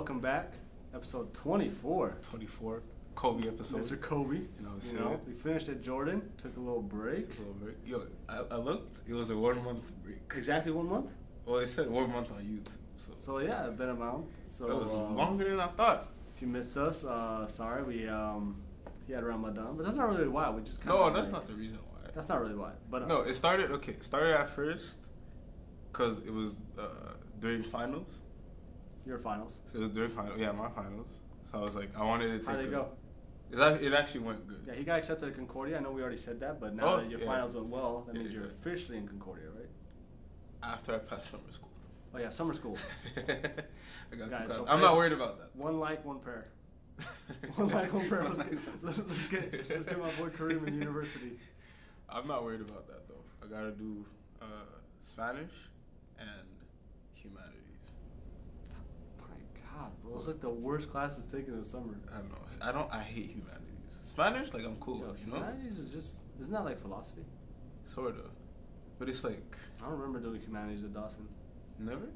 welcome back. Episode 24. 24. Kobe episode. Mr. Kobe. You know, we finished at Jordan, took a little break. Yo, I looked, it was a 1 month break. Exactly 1 month? Well, it said 1 month on YouTube. So yeah, it's been a month. So that was longer than I thought. If you missed us, sorry, we had Ramadan, but that's not really why. We just that's not the reason why. That's not really why. But no, it started at first because it was during finals. Your finals. So it was during finals. Yeah, my finals. So I was like, I wanted to take. How'd they go? It actually went good. Yeah, he got accepted at Concordia. I know we already said that, but now that your finals went well, that means you're officially in Concordia, right? After I passed summer school. Oh yeah, summer school. I got Guys, so I'm not worried about that. One like, one prayer. One like, one prayer. Let's get my boy Karim in University. I'm not worried about that though. I gotta do Spanish and humanities. My God, bro, it's like the worst classes taken in the summer. I know. I hate humanities. Spanish, like I'm cool. You know. Humanities is just isn't that like philosophy? Sorta, but it's like I don't remember doing humanities at Dawson. Never.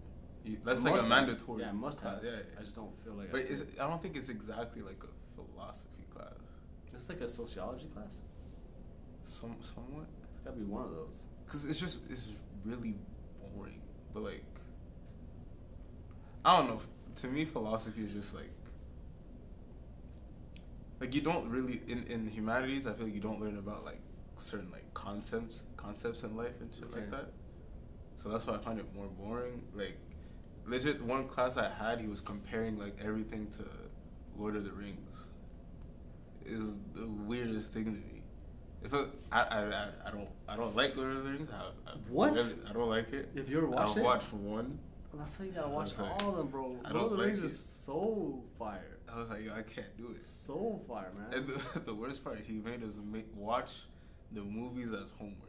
That's like a mandatory. Yeah, must have. Yeah. I just don't feel like. But I don't think it's exactly like a philosophy class. It's like a sociology class. Somewhat. It's gotta be one of those. Cause it's really boring. But like, I don't know. To me, philosophy is just like you don't really in humanities. I feel like you don't learn about like certain like concepts in life and shit like that. So that's why I find it more boring. Like, legit, one class I had, he was comparing like everything to Lord of the Rings. Is the weirdest thing to me. I don't like Lord of the Rings. I don't like it. If you ever watched it, I watched one. Well, that's why you gotta watch all of them, bro. Lord of the Rings is so fire. I was like, yo, I can't do it. So fire, man. And the worst part, he made us watch the movies as homework.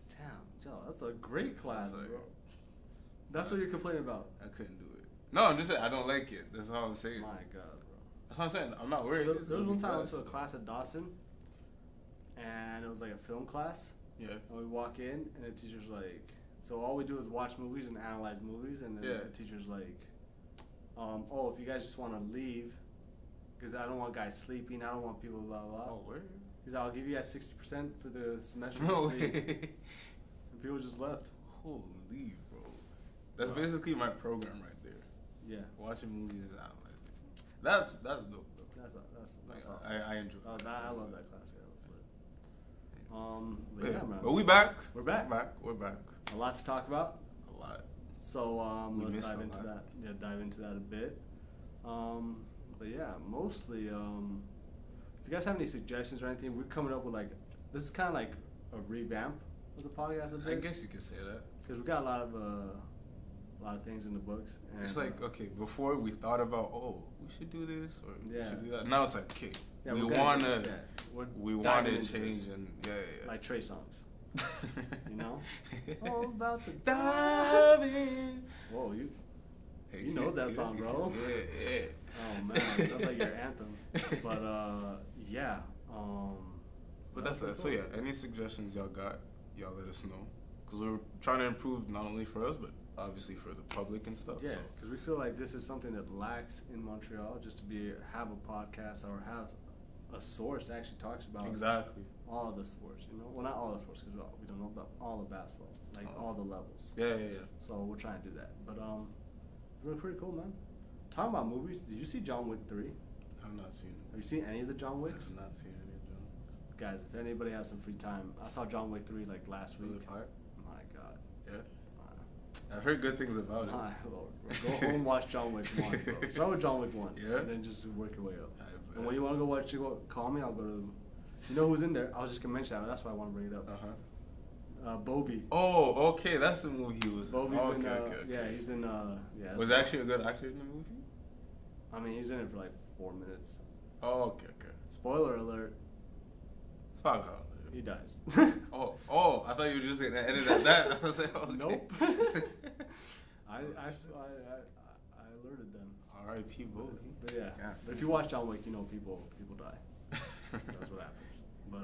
Damn, Joe, that's a great class, bro. That's what you're complaining about. I couldn't do it. No, I'm just saying I don't like it. That's all I'm saying. My God, bro. That's what I'm saying. I'm not worried. There was one time I went to a class at Dawson, and it was like a film class. Yeah. And we walk in, and the teacher's like, so all we do is watch movies and analyze movies, and then the teacher's like, oh, if you guys just want to leave, because I don't want guys sleeping, I don't want people blah blah. Oh, where? He's like, I'll give you guys 60% for the semester. No way. And people just left. Holy, bro. That's basically my program right there. Yeah. Watching movies and analyzing. That's dope though. That's awesome. I enjoy it. I love that class. Yeah, man. But we back. We're back. We're back. A lot to talk about. A lot. So let's dive into that. Yeah, dive into that a bit. But yeah, mostly. If you guys have any suggestions or anything, we're coming up with like this is kind of like a revamp of the podcast a bit. I guess you could say that because we got a lot of things in the books. And, it's like before we thought about we should do this or we should do that. Now it's like we want to change and like Trey songs. You know? Oh, about to dive in. Whoa, you know that song, bro. Yeah. Oh man, that's like your anthem. But yeah. But that's that. So yeah, any suggestions y'all got, y'all let us know. Because we're trying to improve not only for us, but obviously for the public and stuff. Yeah, because we feel like this is something that lacks in Montreal, just to have a podcast or have a source that actually talks about all the sports, you know? Well, not all the sports, because we don't know about all the basketball, like all the levels. Yeah. So we're trying to do that. But it's really pretty cool, man. Talking about movies, did you see John Wick 3? I've not seen it. Have you seen any of the John Wicks? I've not seen any of them. Guys, if anybody has some free time, I saw John Wick 3 like last week. Was it fire? My God. Yeah. I've heard good things about it. My Lord, bro. Go home and watch John Wick 1, bro. Start with John Wick 1. Yeah. And then just work your way up. And when you want to go watch it, call me. I'll go to. You know who's in there? I was just gonna mention that. That's why I want to bring it up. B.A.B.E. Oh, okay, that's the movie he was in. B.A.B.E's Okay. Yeah, he's in. Was he actually a good actor in the movie? I mean, he's in it for like 4 minutes. Oh, okay. Spoiler alert. Fuck out. He dies. oh! I thought you were just gonna end it at that. I was like, okay. Nope. I alerted them. R.I.P. B.A.B.E. But yeah. But if you watch John Wick, you know people die. That's what happens. But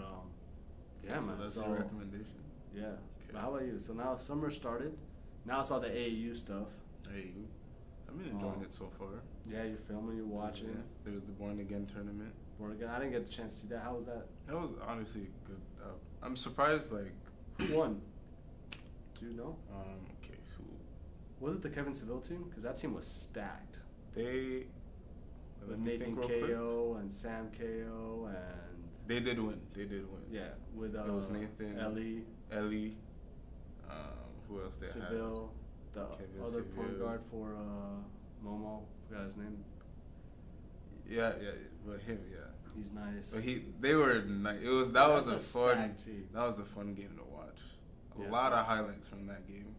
yeah, so man. That's your recommendation. Yeah. Okay. But how about you? So now summer started. Now it's all the AAU stuff. AAU. I've been enjoying it so far. Yeah, you're filming, you're watching. Yeah. There was the Born Again tournament. Born Again. I didn't get the chance to see that. How was that? That was honestly good. I'm surprised, like... Who won? Do you know? Okay, so... Was it the Kevin Seville team? Because that team was stacked. They... With Nathan KO and Sam KO and... They did win. Yeah, with... it was Nathan... Ellie. Who else they had? Seville. The Kevin other Seville. point guard for Momo. Forgot his name. Yeah, but him, yeah. He's nice. But they were nice. That was a fun game to watch. A lot of highlights from that game.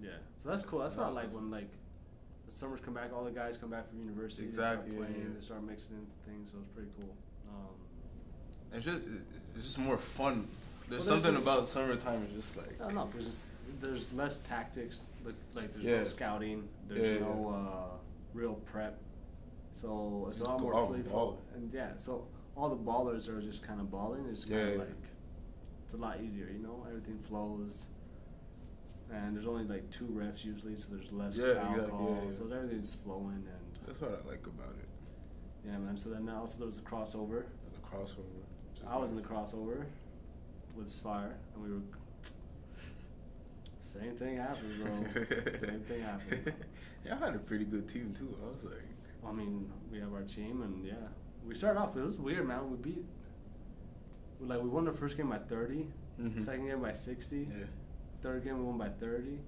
Yeah, so that's cool. That's not like when like the summers come back, all the guys come back from university. Exactly. They start playing, they start mixing in things. So it's pretty cool. It's just more fun. There's something about summertime. It's just like no, because there's less tactics. Like there's no scouting. There's no real prep. So it's a lot more free flow. And so all the ballers are just kind of balling. It's kind of like it's a lot easier, you know. Everything flows, and there's only like 2 refs usually, so there's less foul calls. So everything's flowing, and that's what I like about it. Yeah, man. So then also there was a crossover. I was in the crossover with Spire, and we were. Same thing happened, bro. Same thing happened. Yeah, I had a pretty good team too. I was like. I mean, we have our team, and we started off. It was weird, man. We won the first game by 30, second game by 60, third game we won by 30,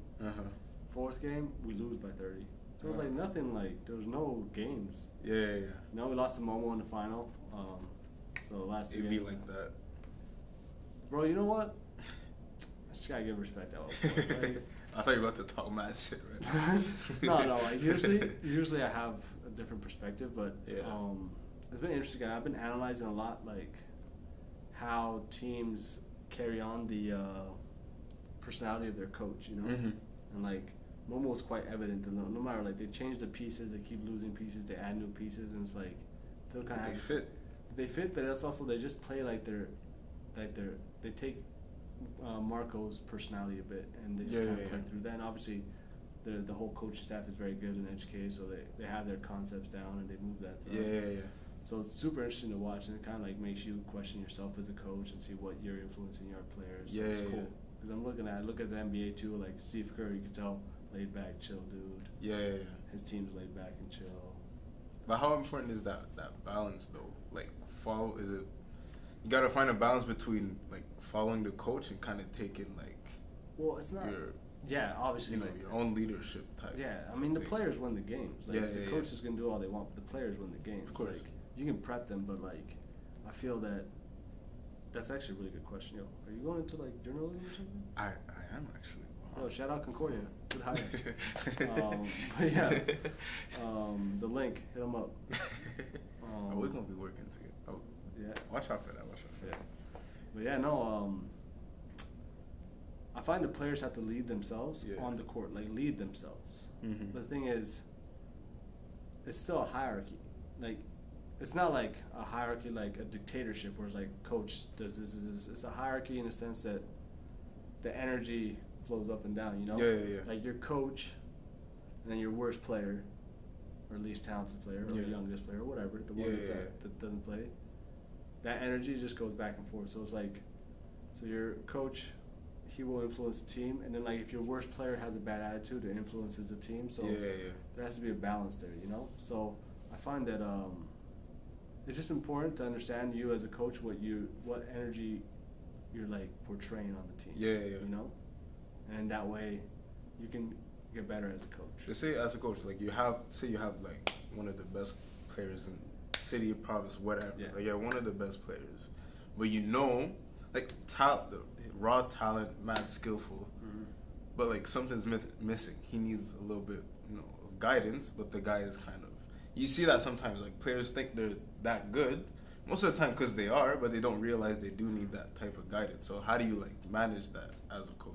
fourth game we lose by 30. So it was like nothing. Like there was no games. Yeah. No, we lost to Momo in the final. So the last 2 games. It'd be like that, bro. You know what? I just gotta give respect out. Like, I thought you were about to talk mad shit, right? No. Like usually I have a different perspective, but it's been interesting. I've been analyzing a lot, like how teams carry on the personality of their coach, you know, and like Momo was quite evident. No matter like they change the pieces, they keep losing pieces, they add new pieces, and it's like they'll kind of they fit, but it's also they just play they take Marco's personality a bit, and they just kind of play through that. And obviously, the whole coaching staff is very good and educated, so they have their concepts down and they move that through. So it's super interesting to watch, and it kind of like makes you question yourself as a coach and see what you're influencing your players. So it's cool because I look at the NBA too, like Steve Kerr, you can tell laid back, chill dude. His team's laid back and chill. But how important is that balance though? Like you gotta find a balance between like following the coach and kind of taking like it's not obviously you know your own leadership type. I mean the players win the games. Like the coaches can do all they want, but the players win the games. Of course. Like you can prep them, but like I feel that's actually a really good question. Yo, are you going into like journalism or something? I am actually. Wow. Yo, shout out Concordia. Good hire. The link, hit them up. We're gonna be working together. Oh, yeah. Watch out for that. Yeah. But I find the players have to lead themselves on the court, like lead themselves. But the thing is, it's still a hierarchy. Like, it's not like a hierarchy like a dictatorship where it's like coach does this. It's a hierarchy in the sense that the energy flows up and down, you know? Yeah. Like your coach, and then your worst player, or least talented player, or youngest player, or whatever, the one that doesn't play. That energy just goes back and forth. So it's like, so your coach, he will influence the team, and then like if your worst player has a bad attitude, it influences the team. So there has to be a balance there, you know? So I find that it's just important to understand you as a coach what energy you're like portraying on the team. You know? And that way you can get better as a coach. Let's say as a coach, like you have like one of the best players in city, province, whatever. Like you're one of the best players, but you know, like raw talent, mad skillful, but like something's missing. He needs a little bit, you know, of guidance. But the guy is kind of, you see that sometimes like players think they're that good most of the time because they are, but they don't realize they do need that type of guidance. So how do you like manage that as a coach?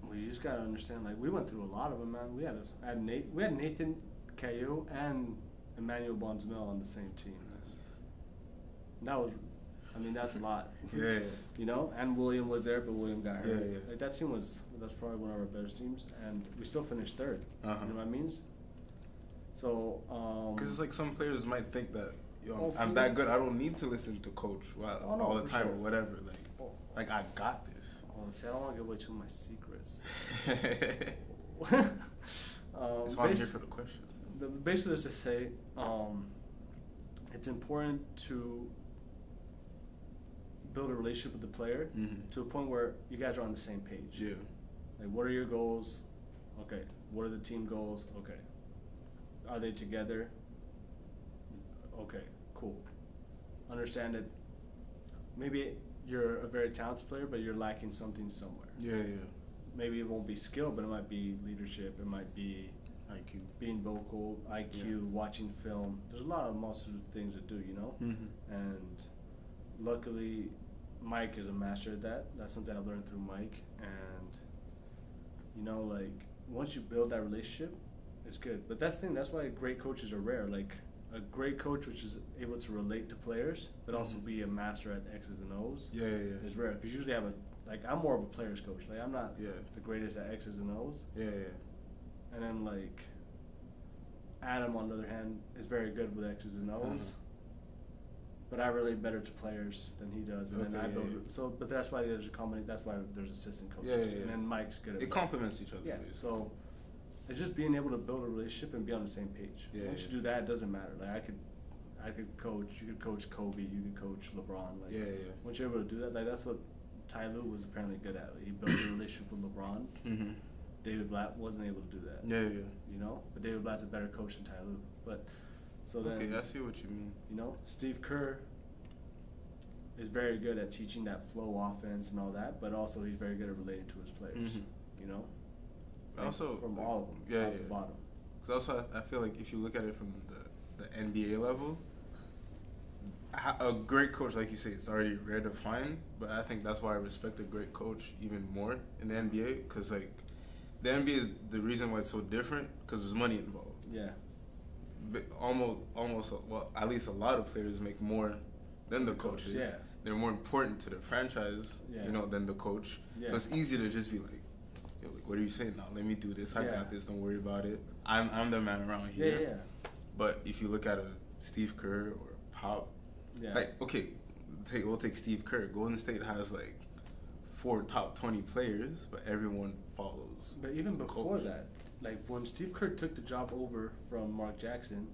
Well, you just gotta understand. Like we went through a lot of them, man. We had Nathan Caillou and Emmanuel Bonzemel on the same team. That's a lot. You know, and William was there, but William got hurt. Like that team that's probably one of our best teams, and we still finished third. You know what I mean? So, because it's like some players might think that, yo, I'm that good, I don't need to listen to coach all the time or whatever. Like I got this. Oh, see, I don't want to give away too much secrets. It's why I'm here for the questions. Basically, let's just say it's important to build a relationship with the player to a point where you guys are on the same page. Yeah. Like, what are your goals? Okay. What are the team goals? Okay. Are they together? Okay, cool. Understand that maybe you're a very talented player, but you're lacking something somewhere. Yeah, yeah. Maybe it won't be skill, but it might be leadership. It might be IQ. Being vocal, IQ, watching film. There's a lot of multitude of things to do, you know? And luckily, Mike is a master at that. That's something I've learned through Mike. And, you know, like, once you build that relationship, it's good. But that's the thing. That's why great coaches are rare. Like, a great coach which is able to relate to players, but also be a master at X's and O's is rare. Because usually I'm more of a player's coach. Like, I'm not the greatest at X's and O's. And then, like, Adam, on the other hand, is very good with X's and O's. But I relate better to players than he does. And then I build so, but that's why there's a combination. That's why there's assistant coaches. And then Mike's good at it. complements each other. Yeah. So it's just being able to build a relationship and be on the same page. Once you do that, it doesn't matter. Like, I could coach. You could coach Kobe. You could coach LeBron. Like, once you're able to do that, like, that's what Ty Lue was apparently good at. Like, he built a relationship with LeBron. David Blatt wasn't able to do that. You know, but David Blatt's a better coach than Ty Lue. But so then, okay, I see what you mean. You know, Steve Kerr is very good at teaching that flow offense and all that, but also he's very good at relating to his players. You know, also from all of them, top to bottom. Because also, I feel like if you look at it from the NBA level, a great coach, like you say, it's already rare to find. But I think that's why I respect a great coach even more in the NBA. Because, like, the NBA is the reason why it's so different, because there's money involved. But almost, well, at least a lot of players make more than the coaches. They're more important to the franchise, you know, than the coach. So it's easy to just be like, yo, like, what are you saying now? Let me do this. I got this. Don't worry about it. I'm the man around here. But if you look at a Steve Kerr or Pop, like, okay, we'll take Steve Kerr. Golden State has like 4 top 20 players, but everyone follows. But even before that, like, when Steve Kerr took the job over from Mark Jackson,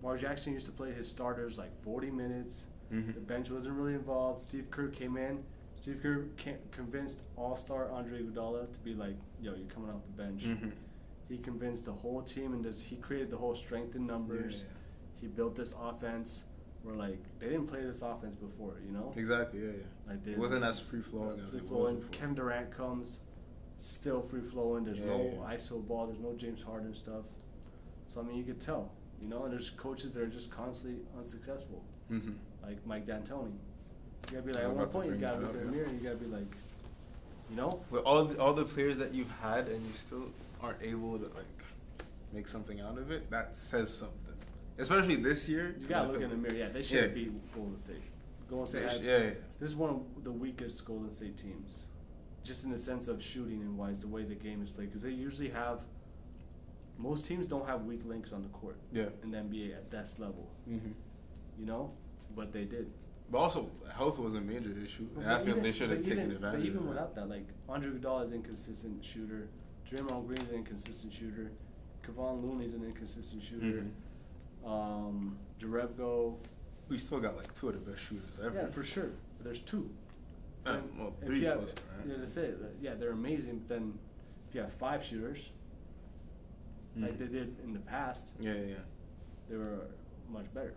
Mark Jackson used to play his starters like 40 minutes. The bench wasn't really involved. Steve Kerr came in. Steve Kerr convinced all-star Andre Iguodala to be like, yo, you're coming off the bench. He convinced the whole team, and he created the whole strength in numbers. He built this offense where, like, they didn't play this offense before, you know? Exactly, Like, it wasn't as free-flowing as it was before. Kevin Durant comes, still free-flowing. There's no ISO ball. There's no James Harden stuff. So, I mean, you could tell, you know? And there's coaches that are just constantly unsuccessful. Like Mike D'Antoni. You gotta be like, at one point, you gotta look in the mirror and you gotta be like, you know? With all the players that you've had and you still aren't able to, like, make something out of it, that says something. Especially this year. You gotta look in the mirror. Yeah, they should beat Golden State. Golden State has, this is one of the weakest Golden State teams. Just in the sense of shooting and wise, the way the game is played. Because they usually have, most teams don't have weak links on the court in the NBA at that level. You know? But they did. But also, health was a major issue. And I feel they should have taken advantage of it. But even without that, like, Andre Iguodala is an inconsistent shooter. Draymond Green is an inconsistent shooter. Kevon Looney is an inconsistent shooter. Jerebko. We still got, like, 2 of the best shooters ever. Yeah, for sure. But there's 2. Well, 3 plus, right? Yeah, that's it. Yeah, they're amazing. But then if you have 5 shooters, like they did in the past, they were much better.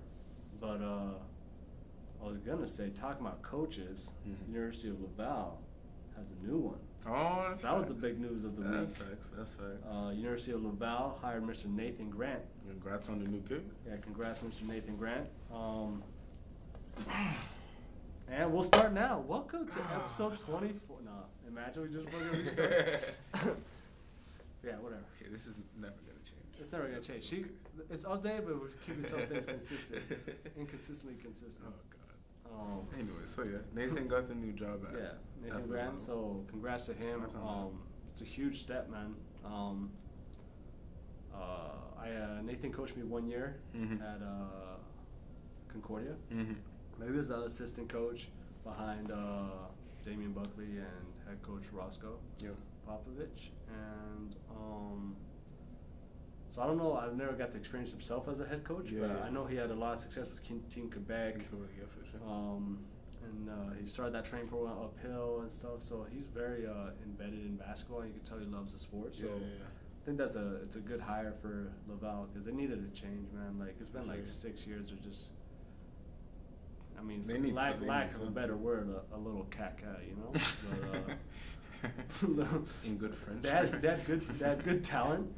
But I was gonna say, talking about coaches, University of Laval has a new one. Oh, so that was the big news of the week. That's facts. University of Laval hired Mr. Nathan Grant. Congrats on the new gig. Yeah, congrats, Mr. Nathan Grant. And we'll start now. Welcome to episode 24. Nah, imagine we just were gonna restart. Yeah, whatever. Okay, this is never gonna change. It's never gonna change. It's updated, but we're keeping some things consistent, inconsistently consistent. Oh God. Anyway, so Nathan got the new job at Nathan Grant. So congrats to him. It's a huge step, man. Nathan coached me 1 year at Concordia. Maybe he was the assistant coach behind Damian Buckley and head coach Roscoe Popovich. And so I don't know. I've never got to experience himself as a head coach, but I know he had a lot of success with Team Quebec. Yeah, for sure. And he started that training program uphill and stuff. So he's very embedded in basketball. You can tell he loves the sport. So I think it's a good hire for Laval because they needed a change, man. Like it's been like 6 years of just. I mean, lack of a better word, a little caca, you know. But, in good French. They had good talent,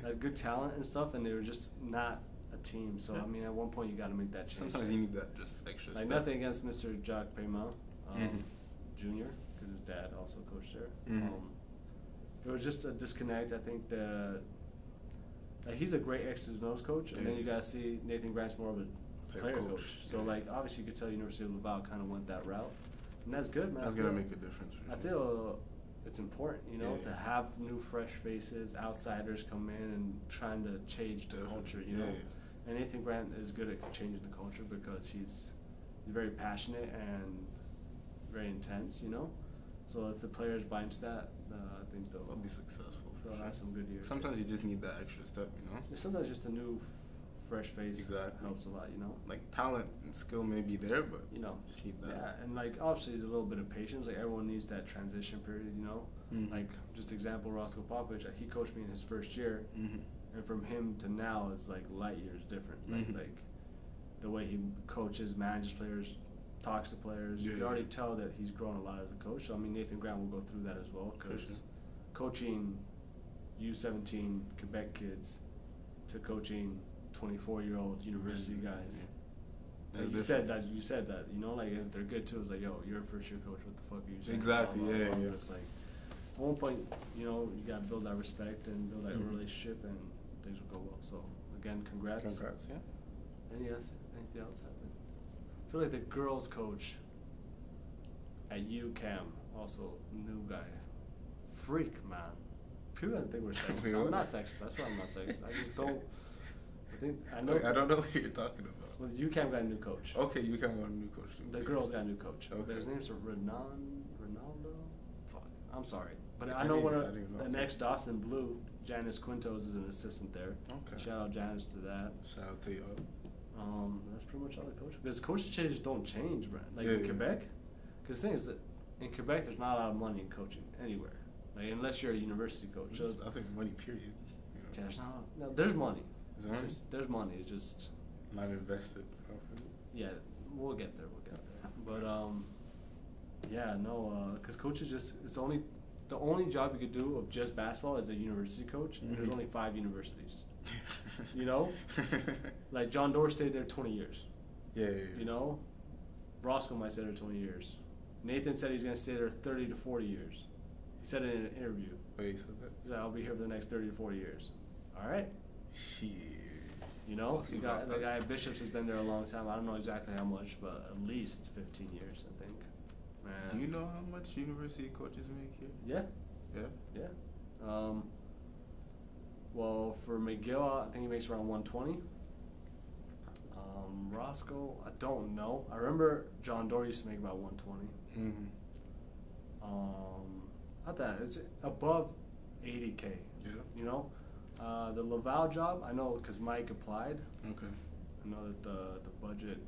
and stuff, and they were just not a team. So I mean, at one point you got to make that change. Sometimes you need that just extra. Like nothing against Mr. Jacques Paiement, Jr., because his dad also coached there. It was just a disconnect. I think that he's a great X's and O's coach, and then you got to see Nathan Grant's more of a player coach. So like obviously you could tell University of Laval kind of went that route. And that's good, man. That's gonna make a difference. I feel it's important, you know, to have new, fresh faces, outsiders come in and trying to change the culture, you know. And Nathan Grant is good at changing the culture because he's very passionate and very intense, you know. So if the players buy into that, I think they'll be successful. They'll have some good years. Sometimes you just need that extra step, you know. Sometimes just a new, fresh face helps a lot, you know. Like talent and skill may be there, but you know, just need that. Yeah, and like obviously a little bit of patience. Like everyone needs that transition period, you know. Like just example, Roscoe Popovich, he coached me in his first year, and from him to now is like light years different. Like the way he coaches, manages players, talks to players. You can already tell that he's grown a lot as a coach. So I mean, Nathan Grant will go through that as well because coaching U17 Quebec kids to coaching 24-year-old university guys. Like you said that, you know, like if they're good too, it's like, yo, you're a first year coach, what the fuck are you saying? Exactly, yeah. It's like, at one point, you know, you gotta build that respect and build that relationship and things will go well. So, again, congrats. Congrats, yeah. Anything else happened? I feel like the girls coach at UCAM, also new guy. Freak, man. People don't think we're sexist. I'm not sexist. That's why I'm not sexist. I just don't. I know. I don't know what you're talking about. Well, UCAM got a new coach. Okay, UCAM got a new coach too. The girls got a new coach. Okay. His name's Ronaldo. Fuck, I'm sorry, but I know one of the next Dawson Blue, Janice Quintos is an assistant there. Okay. Shout out Janice to that. Shout out to y'all. That's pretty much all the coaches. Because coaching changes don't change, man. Like in Quebec, because the thing is that in Quebec there's not a lot of money in coaching anywhere. Like unless you're a university coach. So I think money, period. You know. There's not. No, there's money. There's money. It's just not invested. Yeah, we'll get there. But yeah, no, because coaches it's the only job you could do of just basketball as a university coach, and there's only 5 universities. You know, like John Doerr stayed there 20 years. Yeah. You know, Roscoe might stay there 20 years. Nathan said he's gonna stay there 30 to 40 years. He said it in an interview. Oh, he said that? He's like, I'll be here for the next 30 to 40 years. All right. Shit. You know, the guy at Bishops has been there a long time. I don't know exactly how much, but at least 15 years, I think. Man. Do you know how much university coaches make here? Yeah. Well, for McGill, I think he makes around 120. Roscoe, I don't know. I remember John Doerr used to make about 120. Not that it's above 80K. Yeah. You know. The Laval job, I know because Mike applied. Okay. I know that the budget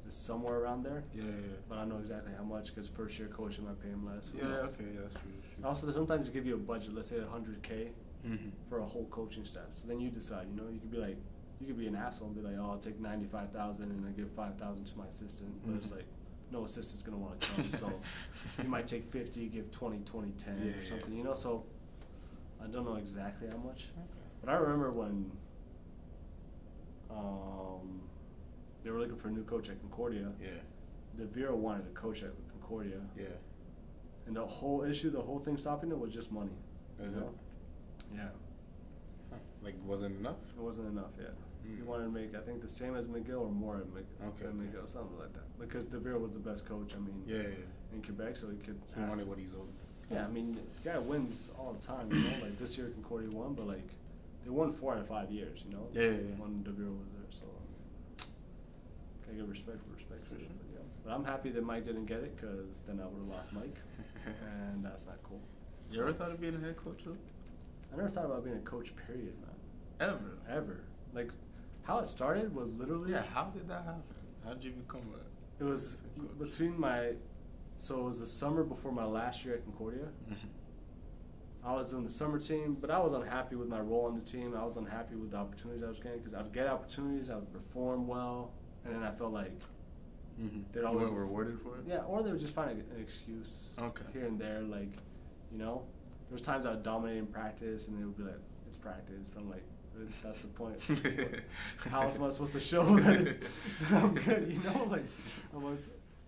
is somewhere around there. Yeah. But I don't know exactly how much because first year coaching might pay him less. Yeah, okay, yeah, that's true. Also, sometimes they give you a budget, let's say 100K for a whole coaching staff. So then you decide, you know, you could be an asshole and be like, oh, I'll take 95,000 and I give 5,000 to my assistant. But it's like, no assistant's going to want to come. So you might take 50, give 20, 20, 10 or something, you know? So I don't know exactly how much. Okay. But I remember when they were looking for a new coach at Concordia. Yeah. DeVero wanted a coach at Concordia. Yeah. And the whole thing stopping it was just money. Is it? Yeah. Huh. Like, wasn't enough? It wasn't enough, yeah. He wanted to make, I think, the same as McGill or more than McGill, something like that. Because DeVero was the best coach, I mean, in Quebec, so he could He wanted what he's owed. Yeah, I mean, the guy wins all the time, you know? Like, this year Concordia won, but, like, they won 4 out of 5 years. You know. Yeah. When DeVere was there, so gotta give respect for respect. For sure. But I'm happy that Mike didn't get it, because then I would have lost Mike, and that's not cool. You ever thought of being a head coach, though? I never thought about being a coach, period, man. Ever. Like, how it started was literally... Yeah, how did that happen? How did you become a... It was between my... So it was the summer before my last year at Concordia. Mm-hmm. I was doing the summer team, but I was unhappy with my role on the team. I was unhappy with the opportunities I was getting, because I would get opportunities, I would perform well, and then I felt like... Mm-hmm. They'd always... You weren't rewarded for it? Yeah, or they would just find an excuse here and there, like, you know? There was times I would dominate in practice, and they would be like, it's practice. But I'm like, that's the point. How else am I supposed to show that I'm good, you know? Like,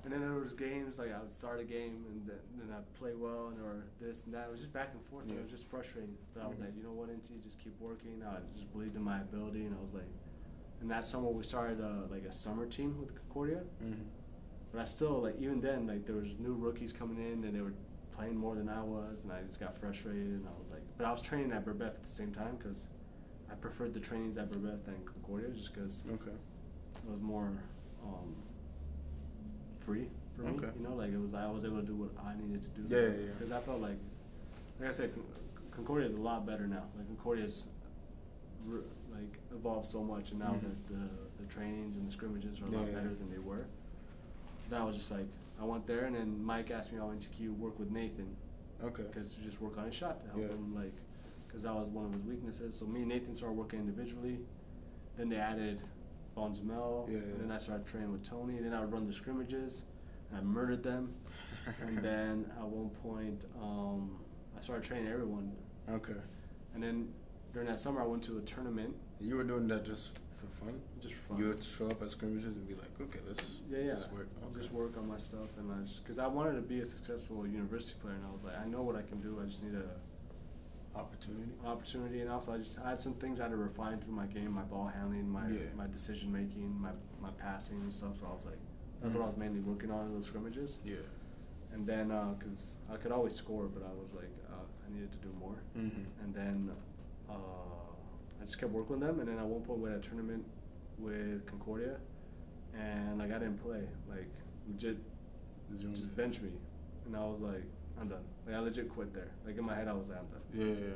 and then there was games, like I would start a game, and then I'd play well, or this and that. It was just back and forth, and it was just frustrating. But I was like, you know what, Inti, just keep working. I just believed in my ability, and I was like, and that summer we started like a summer team with Concordia. Mm-hmm. But I still, like, even then, like, there was new rookies coming in, and they were playing more than I was, and I just got frustrated, and I was like, but I was training at B.A.B.E at the same time, because I preferred the trainings at B.A.B.E than Concordia, just because it was more free for me, you know, like I was able to do what I needed to do. Because I felt like I said, Concordia is a lot better now. Like, Concordia's like evolved so much, and now the trainings and the scrimmages are a lot better than they were. Then I was just like, I went there, and then Mike asked me, I went to work with Nathan. Because to just work on his shot to help him, like, because that was one of his weaknesses. So me and Nathan started working individually. Then they added Bonzamel, and then I started training with Tony. And then I would run the scrimmages, and I murdered them. And then at one point, I started training everyone. And then during that summer, I went to a tournament. You were doing that just for fun? Just for fun. You would show up at scrimmages and be like, okay, let's just work. Just work on my stuff, and because I wanted to be a successful university player, and I was like, I know what I can do. I just need opportunity, and also I had some things I had to refine through my game, my ball handling, my decision making, my passing and stuff. So I was like, that's what I was mainly working on in those scrimmages. And then because I could always score, but I was like, I needed to do more. And then I just kept working with them, and then at one point we had a tournament with Concordia, and like I didn't play, like legit, just bench me, and I was like, I'm done. Like I legit quit there. Like in my head, I was like, I'm done.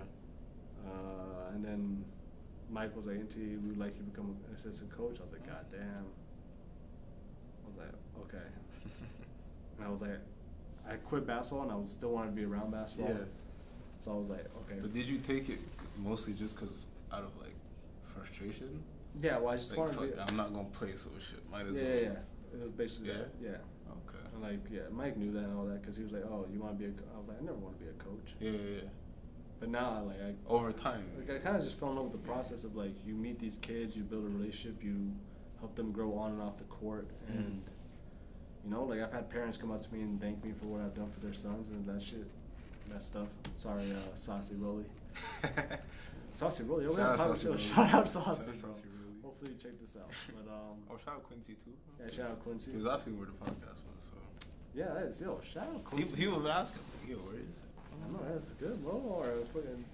And then Mike was like, Inti, we'd like you to become an assistant coach. I was like, God damn. I was like, okay. And I was like, I quit basketball, and I was still wanted to be around basketball. So I was like, okay. But did you take it mostly just because out of like frustration? Yeah, well, I just wanted to be... I'm not going to play, so shit, might as well. Yeah. It was basically that. Yeah. Okay. And like, Mike knew that and all that, because he was like, oh, you want to be I was like, I never want to be a coach. Yeah. But now, over time. Like, I kind of just fell in love with the process of, like, you meet these kids, you build a relationship, you help them grow on and off the court, and, you know, like, I've had parents come up to me and thank me for what I've done for their sons, and that stuff. Sorry, Saucy Rolly. Saucy Rolly. Shout out Saucy, bro. Hopefully you check this out. But shout out Quincy too. Yeah, shout out Quincy. He was asking where the podcast was, so. Yeah, that's shout out Quincy. He was asking, where is it? I know, that's good, bro. Or fucking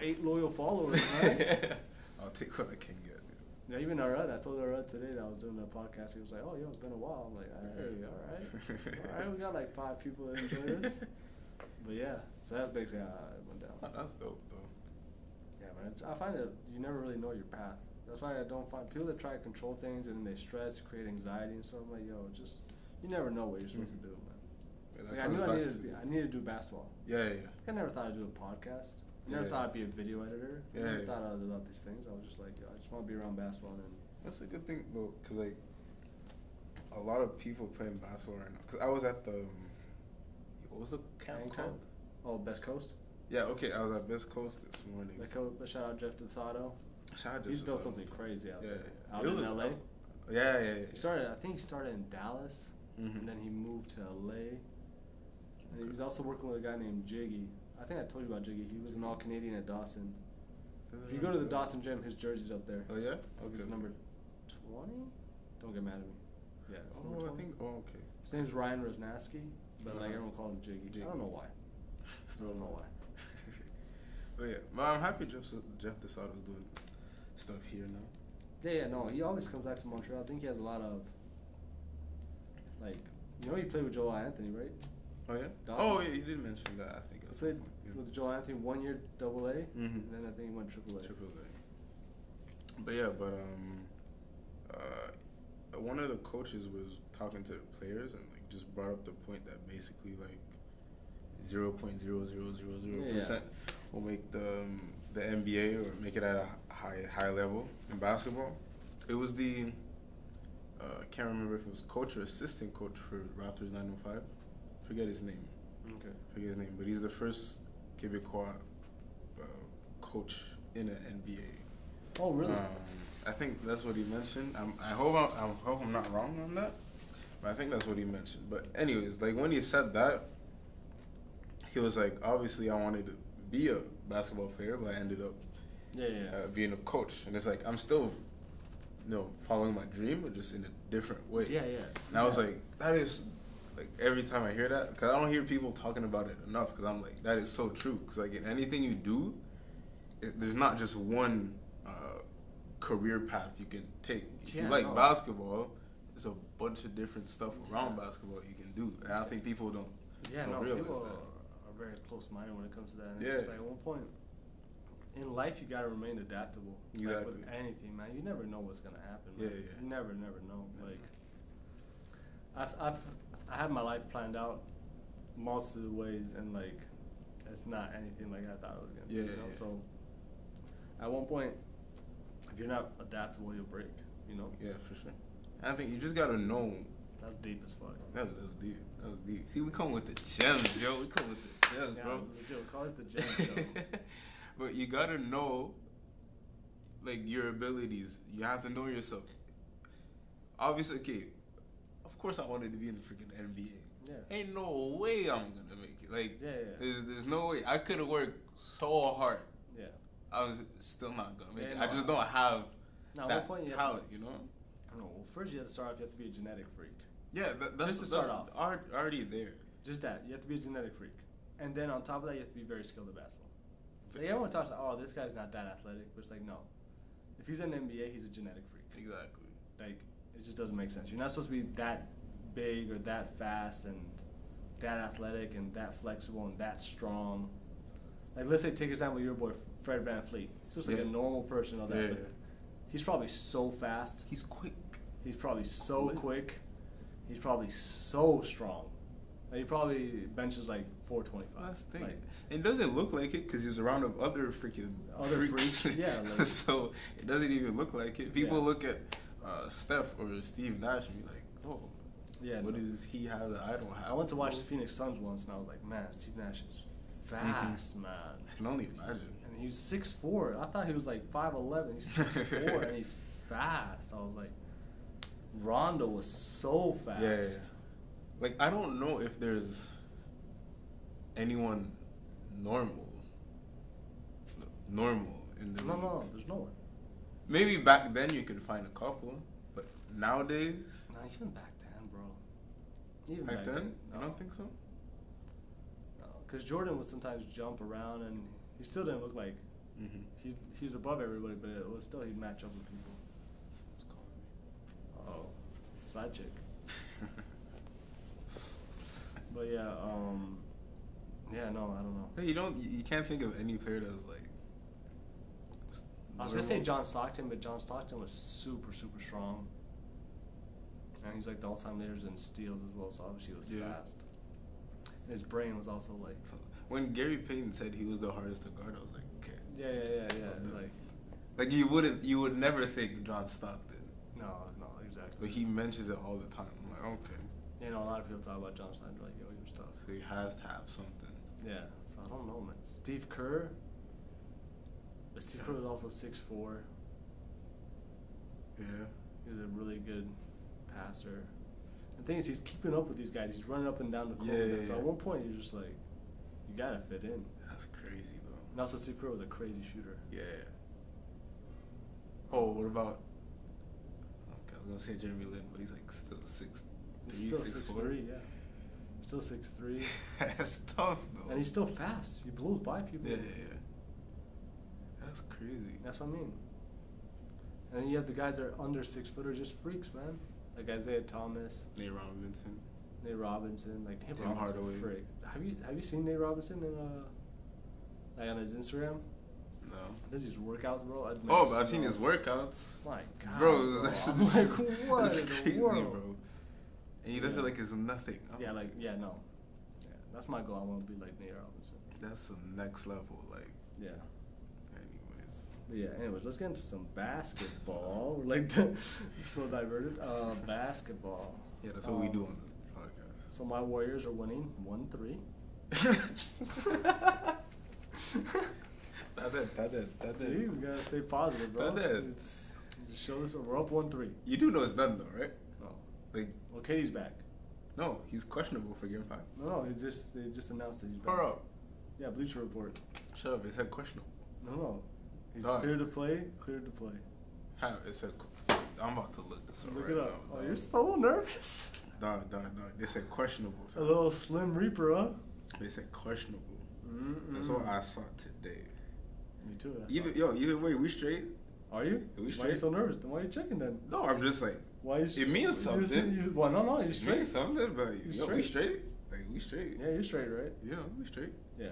eight loyal followers, right? I'll take what I can get. Yeah, even Arad, I told Arad today that I was doing the podcast. He was like, "Oh, it's been a while." I'm like, "Hey, all right, we got like 5 people that enjoy this." But yeah, so that's basically how it went down. That's dope, though. Yeah, man. I find that you never really know your path. That's why I don't find people that try to control things and then they stress, create anxiety and stuff. I'm like, you never know what you're supposed to do, man. Yeah, like, I needed to do basketball. Yeah. I never thought I'd do a podcast. I never thought I'd be a video editor. I never thought I'd about these things. I was just like, I just want to be around basketball. And that's a good thing, though, because, like, a lot of people playing basketball right now. Because I was at the, what was the camp called? Oh, Best Coast? Yeah, okay. I was at Best Coast this morning. Shout out Jeff DeSato. He's built something crazy out there. Out in LA. Yeah. I think he started in Dallas, and then he moved to LA. And he's also working with a guy named Jiggy. I think I told you about Jiggy. He was an All-Canadian at Dawson. If you go to the Dawson gym, his jersey's up there. Oh, yeah? Okay. He's number 20? Don't get mad at me. Yeah, it's number 20. Okay. His name's Ryan Rosnaski, but like everyone called him Jiggy. I don't know why. But yeah, but I'm happy Jeff DeSoto's doing stuff here now. Yeah, no, he always comes back to Montreal. I think he has a lot of, like, you know, he played with Joel Anthony, right? Oh yeah. Dawson. Oh yeah, he did mention that. I think He played with Joel Anthony 1 year AA, Mm-hmm. and then I think he went AAA. Triple A. But yeah, one of the coaches was talking to the players and like just brought up the point that basically like 0.0000% will make the NBA or make it at a high level in basketball. It was the can't remember if it was coach or assistant coach for Raptors 905. Forget his name. Okay. Forget his name, but he's the first Quebecois coach in an NBA. Oh, really? I think that's what he mentioned. I hope I'm not wrong on that, but I think that's what he mentioned. But anyways, like when he said that, he was like, obviously I wanted to be a basketball player, but I ended up being a coach, and it's like I'm still, following my dream, but just in a different way. Yeah. And I was like, that is like every time I hear that, because I don't hear people talking about it enough, because I'm like, that is so true. Because like in anything you do, there's not just one career path you can take. If you like basketball, there's a bunch of different stuff around basketball you can do. And I think people don't realize people that. are very close-minded when it comes to that. And Yeah. it's just like at one point in life, you gotta remain adaptable. Exactly. Like with anything, man. You never know what's gonna happen. Man. Yeah. You never know. Never. Like, I have my life planned out most of the ways, and like, it's not anything like I thought it was gonna be. Yeah. So, at one point, if you're not adaptable, you'll break. Yeah, for sure. I think you just gotta know. That's deep as fuck. That was deep. That was deep. See, we come with the gems, yo. We come with the gems, bro. Legit, call us the gems, yo. But you gotta know, like, your abilities. You have to know yourself. Obviously, okay, of course I wanted to be in the freaking NBA. Yeah. Ain't no way I'm gonna make it. Like, Yeah. There's no way. I could have worked so hard. Yeah. I was still not gonna make it. No, I just don't have that point talent, you know? I don't know. Well, first you have to start off, you have to be a genetic freak. Yeah, that's just to start off. Already there. Just that. You have to be a genetic freak. And then on top of that, you have to be very skilled at basketball. Like, everyone talks about, oh, this guy's not that athletic. But it's like, no. If he's in the NBA, he's a genetic freak. Exactly. Like, it just doesn't make sense. You're not supposed to be that big or that fast and that athletic and that flexible and that strong. Like, let's say, take example, your boy, Fred VanVleet. He's just like a normal person or that. Yeah. But he's probably so fast. He's quick. He's probably so quick. He's probably so strong. Like, he probably benches like 425. That's the thing. Like, it doesn't look like it because he's around of other freaking freaks. Yeah. Like, so it doesn't even look like it. People look at Steph or Steve Nash and be like, oh, yeah, what does he have that I don't have? I went to watch the Phoenix Suns once and I was like, man, Steve Nash is fast, man. I can only imagine. And he's 6'4". I thought he was like 5'11". He's 6'4", and he's fast. I was like, Rondo was so fast. Yeah. Like, I don't know if there's anyone normal in the league. No, there's no one. Maybe back then you could find a couple, but nowadays. Nah, even back then, bro. Even back then? No. I don't think so. No, because Jordan would sometimes jump around, and he still didn't look like he was above everybody, but it was still he'd match up with people. Someone's calling me. Oh, side chick. But yeah, no, I don't know. Hey, you can't think of any player that was like. I was gonna say John Stockton, but John Stockton was super, super strong, and he's like the all-time leaders in steals as well. So obviously he was fast. And his brain was also like. When Gary Payton said he was the hardest to guard, I was like, okay. Yeah. Like you would never think John Stockton. No, exactly. But he mentions it all the time. I'm like, okay. You know, a lot of people talk about John Stockton, like, yo, he was tough. So he has to have something. Yeah, so I don't know, man. Steve Kerr. But Steve Kerr was also 6'4". Yeah. He was a really good passer. The thing is, he's keeping up with these guys. He's running up and down the court. So at one point, you're just like, you gotta fit in. That's crazy, though. And also, Steve Kerr was a crazy shooter. Yeah. Oh, what about? Okay, I was gonna say Jeremy Lin, but he's like still 6'3", He's still 6'3", yeah. Still 6'3". That's tough, though. And he's still fast. He blows by people. Yeah. That's crazy. That's what I mean. And then you have the guys that are under 6 foot are just freaks, man. Like Isaiah Thomas, Nate Robinson, like Nate Tim Robinson, Hardaway. freak. Have you seen Nate Robinson in like on his Instagram? No. Does his workouts, bro? Oh, but I've seen his workouts. My God, bro. That's I'm like, what that's in crazy, the world? bro. And he does it like it's nothing. Yeah, no. Yeah, that's my goal. I want to be like Nate Robinson. That's some next level, like. Yeah. Anyways. But yeah. Anyways, let's get into some basketball. We're like so diverted. Basketball. Yeah, that's what we do on this podcast. So my Warriors are winning 1-3. That's See, it. we gotta stay positive, bro. That's it. Just show us we're up 1-3. You do know it's done though, right? No. Like, Well, Katie's back. no, he's questionable for game 5. No, they just announced that he's back. Hold up. Yeah, Bleacher Report. Shut up. It said questionable. No. He's Dog. cleared to play. Cleared to play. How? It said. I'm about to look this up Look right it up. now. Oh, you're so nervous. Dog. They said questionable. A little Slim Reaper, huh? They said questionable. Mm-mm. That's what I saw today. Me too. Either way, we straight. Are you? Are we Why are you straight? so nervous? Then why are you checking then? No, I'm just like. Why you? It means something. Well, no, you're It straight. means something, but You we straight. Like we straight. Yeah, you're straight, right? Yeah, we straight. Yeah.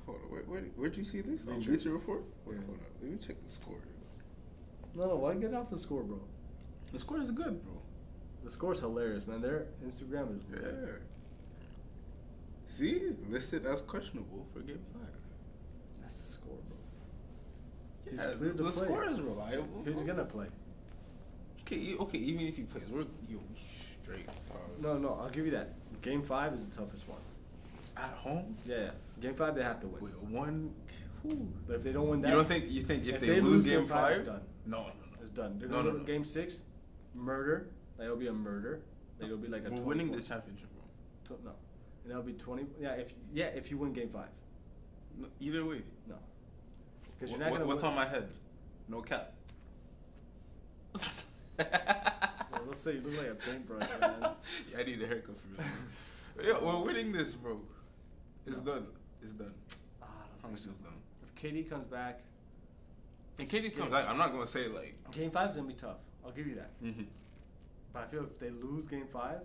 Hold on, where'd you see this? On Bleacher. Bleacher Report? Wait, Yeah. hold on. Let me check the score. No, why get off the score, bro? The score is good, bro. The score's hilarious, man. Their Instagram is Yeah. lit. See? Listed as questionable for game 5. That's the score, bro. He's Yeah, cleared to the play. score is reliable. Who's bro. gonna play? Okay, even if he plays, we straight. No, I'll give you that. Game 5 is the toughest one. At home? Yeah. Game 5 they have to win. Wait, one. But if they don't win that, You think if if they they lose lose game game five, 5? it's done. No. it's done. They're No, gonna no, go no. Game 6, murder. That'll be a murder. Like, it'll be like a. We're 20 winning the point- championship, bro. No, and that'll be 20. If you win Game 5. No, either way. No. Because you're not gonna. What's win. on my head? No cap. Well, let's say you look like a paintbrush, man. Yeah, I need a haircut for real. Yeah, we're winning this, bro. It's done. It's done. Ah, I don't Promise think it's so. done. If KD comes back, And KD comes back, I'm not gonna say like. Game 5 is gonna be tough. I'll give you that. Mm-hmm. But I feel if they lose Game 5,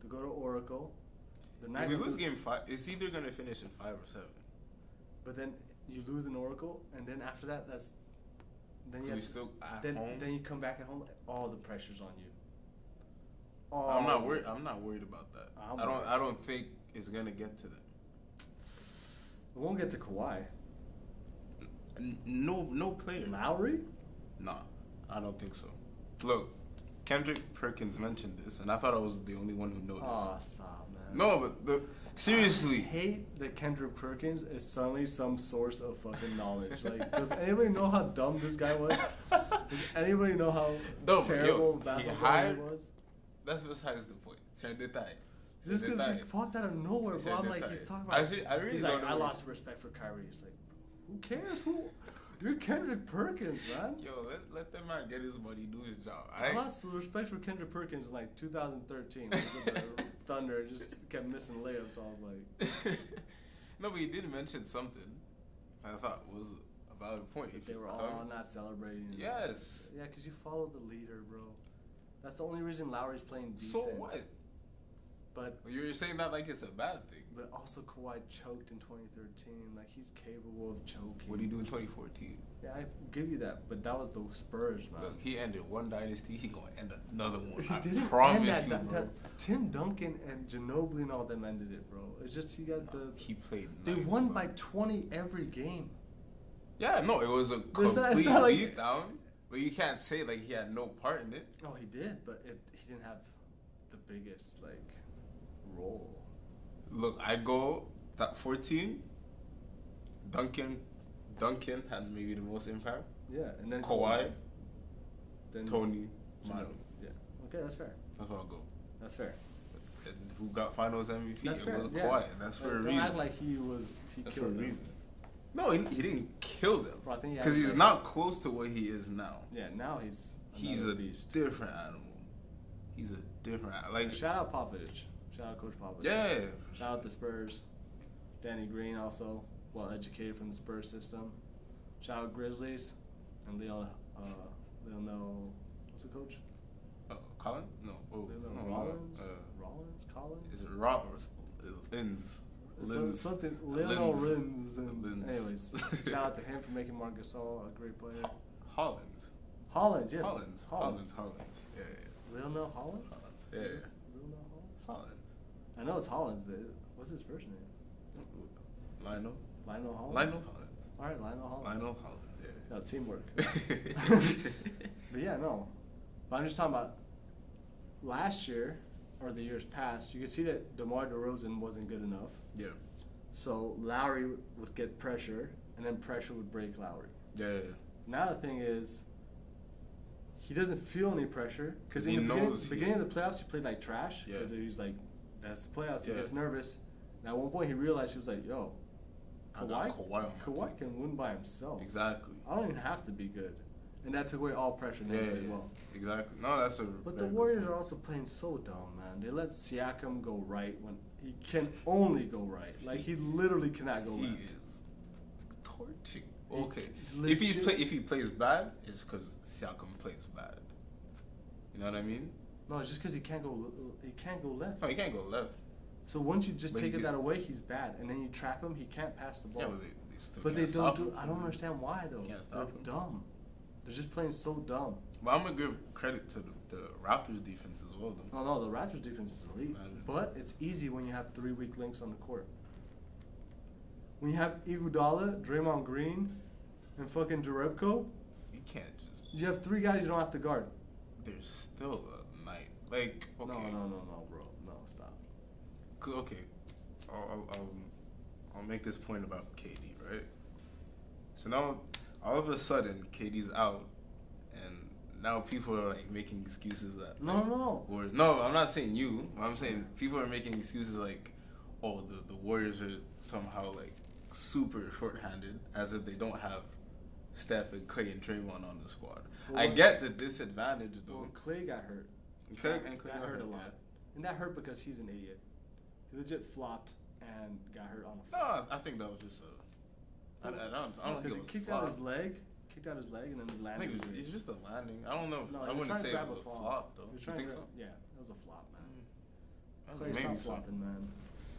to go to Oracle, the If we lose game 5, it's either gonna finish in 5 or 7. But then you lose in Oracle, and then after that, then So you we have still at then, home. Then you come back at home, all the pressure's on you. I'm not worried. I'm not worried about that. I'm I worried. don't think it's gonna get to them. We won't get to Kawhi. No player. Lowry? Nah, I don't think so. Look, Kendrick Perkins mentioned this, and I thought I was the only one who noticed. Oh, stop, man. No, but seriously. I hate that Kendrick Perkins is suddenly some source of fucking knowledge. Like, does anybody know how dumb this guy was? Does anybody know how terrible basketball he was? That's besides the point. C'est un détail. Just because he popped out of nowhere, bro. I'm like, he's talking about. I really he's don't like, know I what- lost respect for Kyrie. He's like, who cares? You're Kendrick Perkins, man. Yo, let that man get his money, do his job. I lost respect for Kendrick Perkins in like 2013. The Thunder just kept missing layups. So I was like, No, but he did mention something I thought was a valid point. If they you were come- all not celebrating. Yes. Yeah, because you follow the leader, bro. That's the only reason Lowry's playing decent. So what? But You're saying that like it's a bad thing. But also Kawhi choked in 2013. Like, he's capable of choking. What do you do in 2014? Yeah, I give you that. But that was the Spurs, man. Look, he ended one dynasty. He gonna end another one. He I didn't promise end you, that, bro. Tim Duncan and Ginobili and all them ended it, bro. It's just he got the. He played. They nice, won bro. by 20 every game. Yeah, no, it was a It's complete not like- beatdown. But you can't say like he had no part in it. No, he did, but he didn't have the biggest like role. Look, I go that 14. Duncan had maybe the most impact. Yeah, and then Kawhi, then Tony, Ginobili. Manu. Yeah. Okay, that's fair. That's where I'll go. That's fair. And who got Finals MVP? That's It fair. was yeah. Kawhi, and that's for a Don't reason. act like he That's for a killed them. reason. No, he didn't kill them. Bro, I think he Because has he's like- not close to what he is now. Yeah, now he's He's another a beast. different animal. He's a different like. Shout out Popovich. Shout out Coach Popovich. Yeah, for Shout out the Spurs. Danny Green also, well educated from the Spurs system. Shout out Grizzlies and Lionel. What's the coach? Colin? No. Oh, no, Rollins. no. Rollins. Collins. Is it Rollins? Lins. Something. Lionel Rins. Lins. Anyways, shout out to him for making Marc Gasol a great player. Hollins. Holland, yes. Hollins. Yeah. Lionel Hollins? Yeah. Lionel Hollins? Hollins. I know it's Hollins, but what's his first name? Lionel Hollins? Lionel Hollins. All right, Lionel Hollins. Lionel Hollins, yeah. No, teamwork. But yeah, no. But I'm just talking about last year, or the years past, you could see that DeMar DeRozan wasn't good enough. Yeah. So Lowry would get pressure, and then pressure would break Lowry. Yeah. Now the thing is, he doesn't feel any pressure because in the beginning of the playoffs he played like trash because he was like, that's the playoffs. He gets nervous. And at one point he realized, he was like, yo, Kawhi can win by himself. Exactly. I don't even have to be good. And that took away all pressure. And they played well. Exactly. No, that's a. But the Warriors are also playing so dumb, man. They let Siakam go right when he can only go right. Like he literally cannot go left. He is torching. Okay. If he plays bad, it's because Siakam plays bad. You know what I mean? No, it's just because he can't go left. No, he can't go left. So once you just take that away, he's bad, and then you trap him, he can't pass the ball. Yeah, but they still but can't stop him. I don't understand why though. Can't stop him. They're dumb. They're just playing so dumb. But I'm gonna give credit to the Raptors defense as well, though. No, the Raptors defense is elite. But it's easy when you have 3 weak links on the court. When you have Iguodala, Draymond Green, and fucking Jerebko, you can't just. You have 3 guys you don't have to guard. There's still a night. Like, okay. No, bro. No, stop. Okay, I'll make this point about KD, right? So now, all of a sudden, KD's out, and now people are like making excuses that. No. Or no, I'm not saying you. I'm saying people are making excuses like, oh, the Warriors are somehow like super shorthanded, as if they don't have Steph and Clay and Draymond on the squad. Well, I get the disadvantage though. Well, Clay got hurt. Clay got hurt a lot, and that hurt because he's an idiot. He legit flopped and got hurt on the floor. No, I think that was just a. I don't because he kicked out his leg. Kicked out his leg and then the landing. I think it's just a landing. I don't know. No, I wouldn't say it was a flop. flop though. You think so? Yeah, it was a flop, man. Clay stopped flopping, man.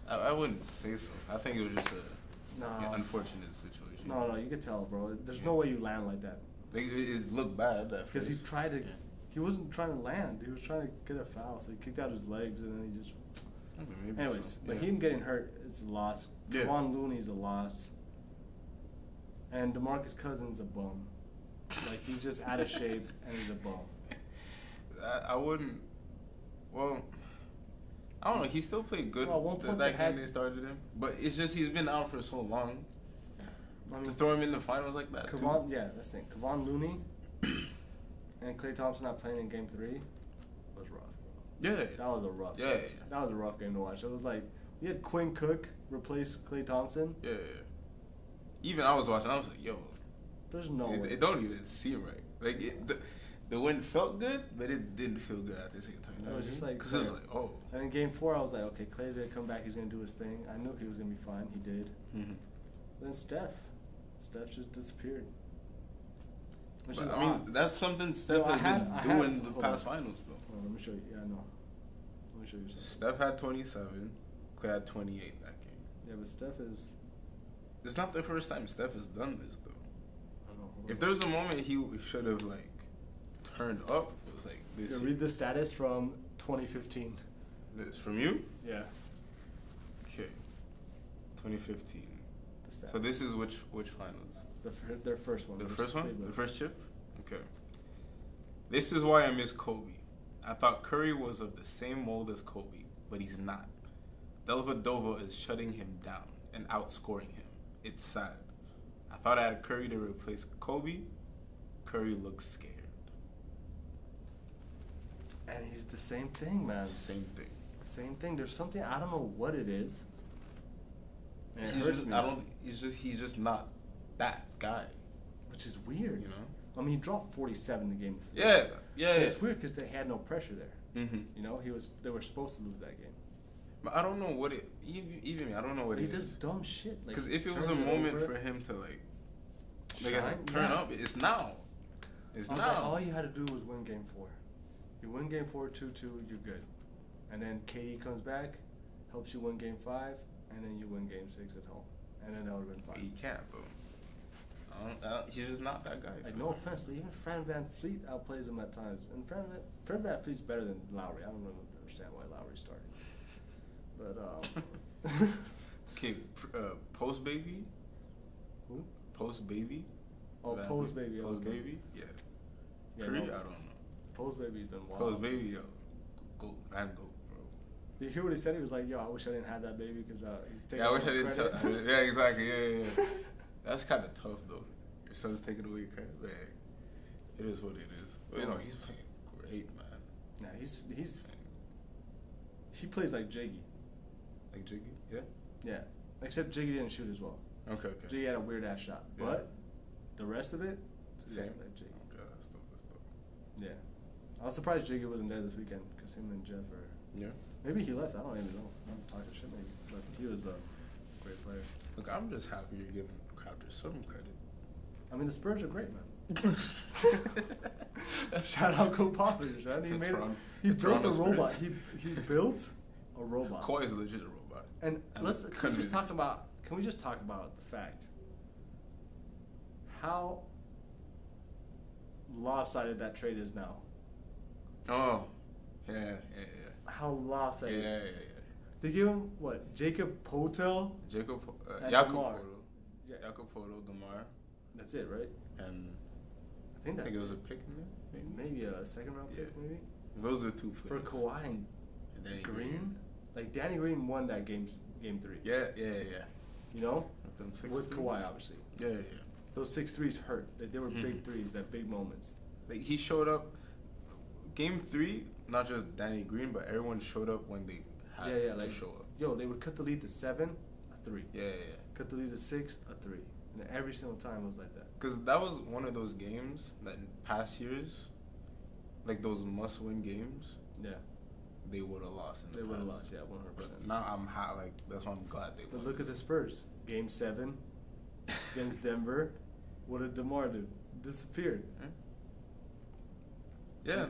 I wouldn't say so. I think it was just a unfortunate situation. No, you could tell, bro. There's no way you land like that. It looked bad because he tried to. He wasn't trying to land. He was trying to get a foul, so he kicked out his legs and then he just. Anyways, but him getting hurt is a loss. Kevon Looney's a loss. And DeMarcus Cousins a bum. Like he's just out of shape and he's a bum. I wouldn't. Well, I don't know. He still played good. Well, at one point that game they started him, but it's just he's been out for so long. I mean, to throw him in the finals like that. That's the thing. Kevon Looney and Klay Thompson not playing in Game 3 was rough, bro. Yeah, that was a rough. Game. That was a rough game to watch. It was like we had Quinn Cook replace Klay Thompson. Yeah. Even I was watching. I was like, yo. There's no way. It don't even seem right. Like the win felt good, but it didn't feel good at the same time. It was just like because it was like, oh. And in Game 4, I was like, okay, Klay's gonna come back. He's gonna do his thing. I knew he was gonna be fine. He did. Mm-hmm. Then Steph just disappeared. I mean, that's something Steph has been doing the past finals, though. Oh, let me show you. Yeah, I know. Let me show you something. Steph had 27. Klay had 28 that game. Yeah, but Steph is. It's not the first time Steph has done this, though. I know. If there was a moment he should have like turned up, it was like this. Yeah, read the status from 2015. This from you? Yeah. Okay. 2015. The so this is which finals? Their first one. The first one? Cleveland. The first chip? Okay. This is why I miss Kobe. I thought Curry was of the same mold as Kobe, but he's not. Dellavedova is shutting him down and outscoring him. It's sad. I thought I had Curry to replace Kobe. Curry looks scared. And he's the same thing, man. It's the same thing. Same thing. There's something, I don't know what it is. And he's just not that guy. Which is weird. You know? I mean, he dropped 47 the game before. Yeah. It's weird because they had no pressure there. Mm-hmm. You know, they were supposed to lose that game. But I don't know what it. Even me, I don't know what it is. He does dumb shit. Because if it was a moment for him to like, Turn up. It's now. It's now. Like, all you had to do was win game 4. You win game 4, 2-2, you're good. And then KD comes back, helps you win game 5, and then you win game 6 at home. And then that would have been fine. He can't, bro. He's just not that guy. Like, no offense, but even Fran VanVleet outplays him at times. And Fran VanVleet's better than Lowry. I don't really understand why Lowry started. But, okay, Post Baby? Who? Post Baby? Oh, Post Baby. Post Baby? Yeah. Yeah, Pretty? no, I don't know. Post Baby's been wild. Post Baby, yo. Go, Van Gogh, bro. Did you hear what he said? He was like, yo, I wish I didn't have that baby because I wish I didn't tell. Yeah, exactly. Yeah. That's kind of tough, though. Your son's taking away your credit. But it is what it is. But, you know, he's playing great, man. Nah, he plays like Jiggy. Like Jiggy? Yeah? Yeah. Except Jiggy didn't shoot as well. Okay. Jiggy had a weird ass shot. Yeah. But the rest of it, same like Jiggy. Okay, that's dope. Yeah. I was surprised Jiggy wasn't there this weekend because him and Jeff are. Yeah. Maybe he left. I don't even know. I'm talking shit maybe. But he was a great player. Look, I'm just happy you're giving Raptors some credit. I mean, the Spurs are great, man. Shout out Ko Popovich, man. He built a robot. He built a robot. Kawhi is legit a robot. And can we just talk about the fact how lopsided that trade is now? Oh, yeah. How lopsided? Yeah. They give him what? Jakob Poeltl. Jakob DeMar. Yeah. Jakob Poeltl, DeMar. That's it, right? And I think it was a pick in there. Maybe a second round pick, maybe. Those are 2 players. For Kawhi and Danny Green. Like Danny Green won that game 3. Yeah. You know? With threes. Kawhi, obviously. Yeah. Those 6 threes hurt. They were big threes, that big moments. Like he showed up. Game 3, not just Danny Green, but everyone showed up when they had to show up. Yo, they would cut the lead to 7, a 3. Yeah. Cut the lead to 6, a 3. And every single time it was like that. Because that was one of those games that in past years, like those must-win games. Yeah. They would have lost. They would have lost, yeah, 100%. But now I'm like that's why I'm glad they won. But look at the Spurs. Game 7 against Denver. What did DeMar do? Disappeared. Yeah,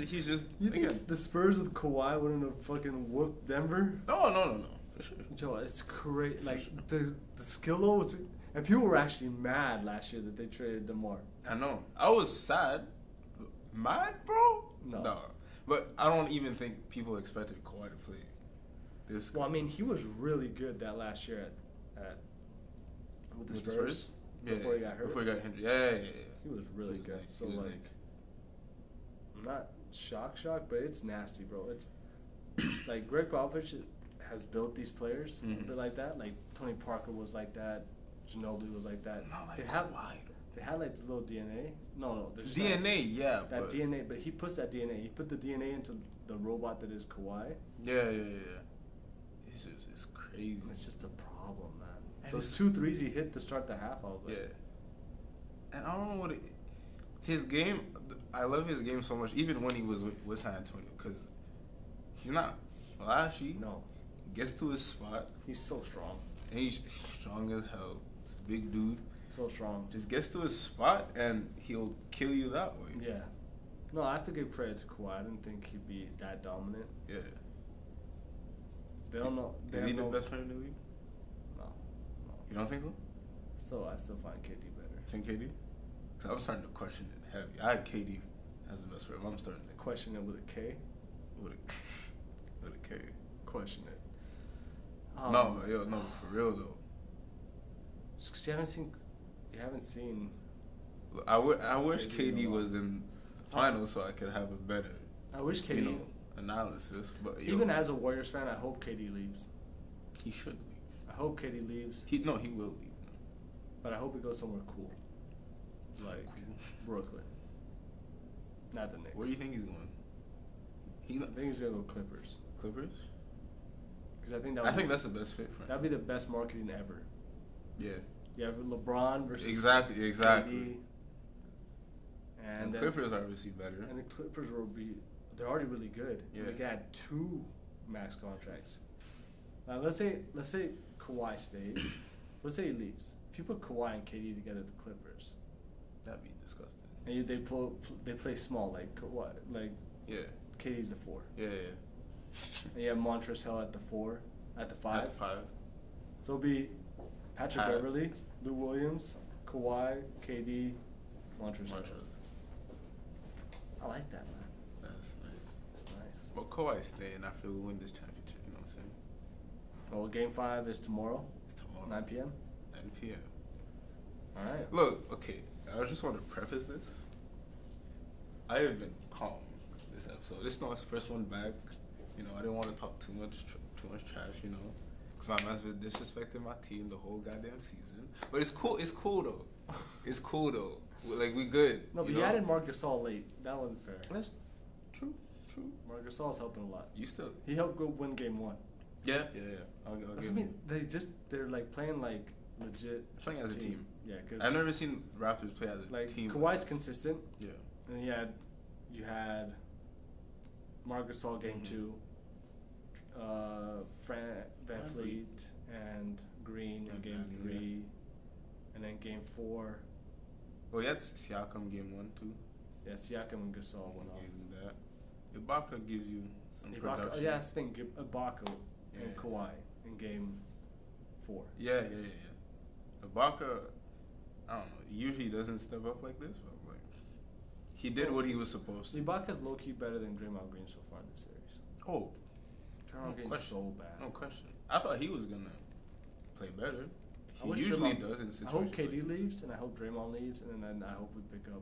he's just. You think the Spurs with Kawhi wouldn't have fucking whooped Denver? No. For sure. Joe, it's crazy. Like the skill level. And people were actually mad last year that they traded DeMar. I know. I was sad. Mad, bro? No. But I don't even think people expected Kawhi to play this. Well, I mean, he was really good that last year with the Spurs. Before he got hurt. Before he got injured. Yeah. He was really good. Nice. So, like, I'm not shocked, but it's nasty, bro. It's like Greg Popovich has built these players a bit like that. Like Tony Parker was like that. Ginobili was like that. Not like they had like the little DNA. No, there's DNA, yeah. That DNA, but he puts that DNA. He put the DNA into the robot that is Kawhi. Yeah. It's crazy. It's just a problem, man. And those 2 threes he hit to start the half, I was like, yeah. And I don't know his game. I love his game so much, even when he was with San Antonio, because he's not flashy. No. He gets to his spot. He's so strong. And he's strong as hell. He's a big dude. So strong. Just gets to his spot and he'll kill you that way. Yeah. No, I have to give credit to Kawhi. I didn't think he'd be that dominant. Yeah. They don't know. Is he the best player in the league? No. You don't think so? I still find KD better. Think KD? Because I'm starting to question it heavy. I had KD as the best player. I'm starting to question it with a K. With a K. Question it. No, for real though. Just because you haven't seen. I wish KD was in the finals so I could have a better. I wish KD analysis, but even as a Warriors fan, I hope KD leaves. He should leave. I hope KD leaves. He will leave. But I hope he goes somewhere cool, like Brooklyn. Not the Knicks. Where do you think he's going? I think he's gonna go Clippers. Clippers? Because I think that's the best fit for him. That'd be the best marketing ever. Yeah. You have LeBron versus exactly. KD, and the Clippers are obviously better. And the Clippers they're already really good. Yeah. They could add 2 max contracts. Now let's say Kawhi stays. Let's say he leaves. if you put Kawhi and KD together with the Clippers, That'd be disgusting. and they play small like Kawhi, like Yeah. KD's the 4. Yeah. And you have Montrezl at the 4, at the 5. At the 5. So it'll be Patrick Beverly, Lou Williams, Kawhi, KD, Montrezl. I like that, man. That's nice. It's nice. Well, Kawhi's staying after we win this championship. You know what I'm saying? Well, Game 5 is tomorrow. It's tomorrow. 9 p.m. 9 p.m. All right. Look, okay. I just want to preface this. I have been calm this episode. This is not his first one back. You know, I didn't want to talk too much trash. You know, because my man's been disrespecting my team the whole goddamn season. But it's cool. It's cool though. It's cool though. Like we good. No, but you added Marc Gasol late. That wasn't fair. That's true. Marc Gasol's helping a lot. You still. He helped go win Game 1. Yeah. I'll That's give what I mean. They're like playing like legit. Playing as a team. Yeah, because I've never seen Raptors play as a team. Kawhi's consistent. Yeah. And you had Marc Gasol Game 2, Van Fleet and Green in Game 3, and then Game 4. Well, you had Siakam Game 1 too. Yeah, Siakam and Gasol went off. That. Ibaka gives you some production. Yeah, that's the thing. Ibaka and Kawhi in Game 4. Yeah. Ibaka, I don't know. He usually doesn't step up like this, but like he did what he was supposed to. Ibaka's low key better than Draymond Green so far in the series. Oh, Draymond Green's so bad. No question. I thought he was gonna play better. He usually does in situations. I hope KD leaves, and I hope Draymond leaves, and then I hope we pick up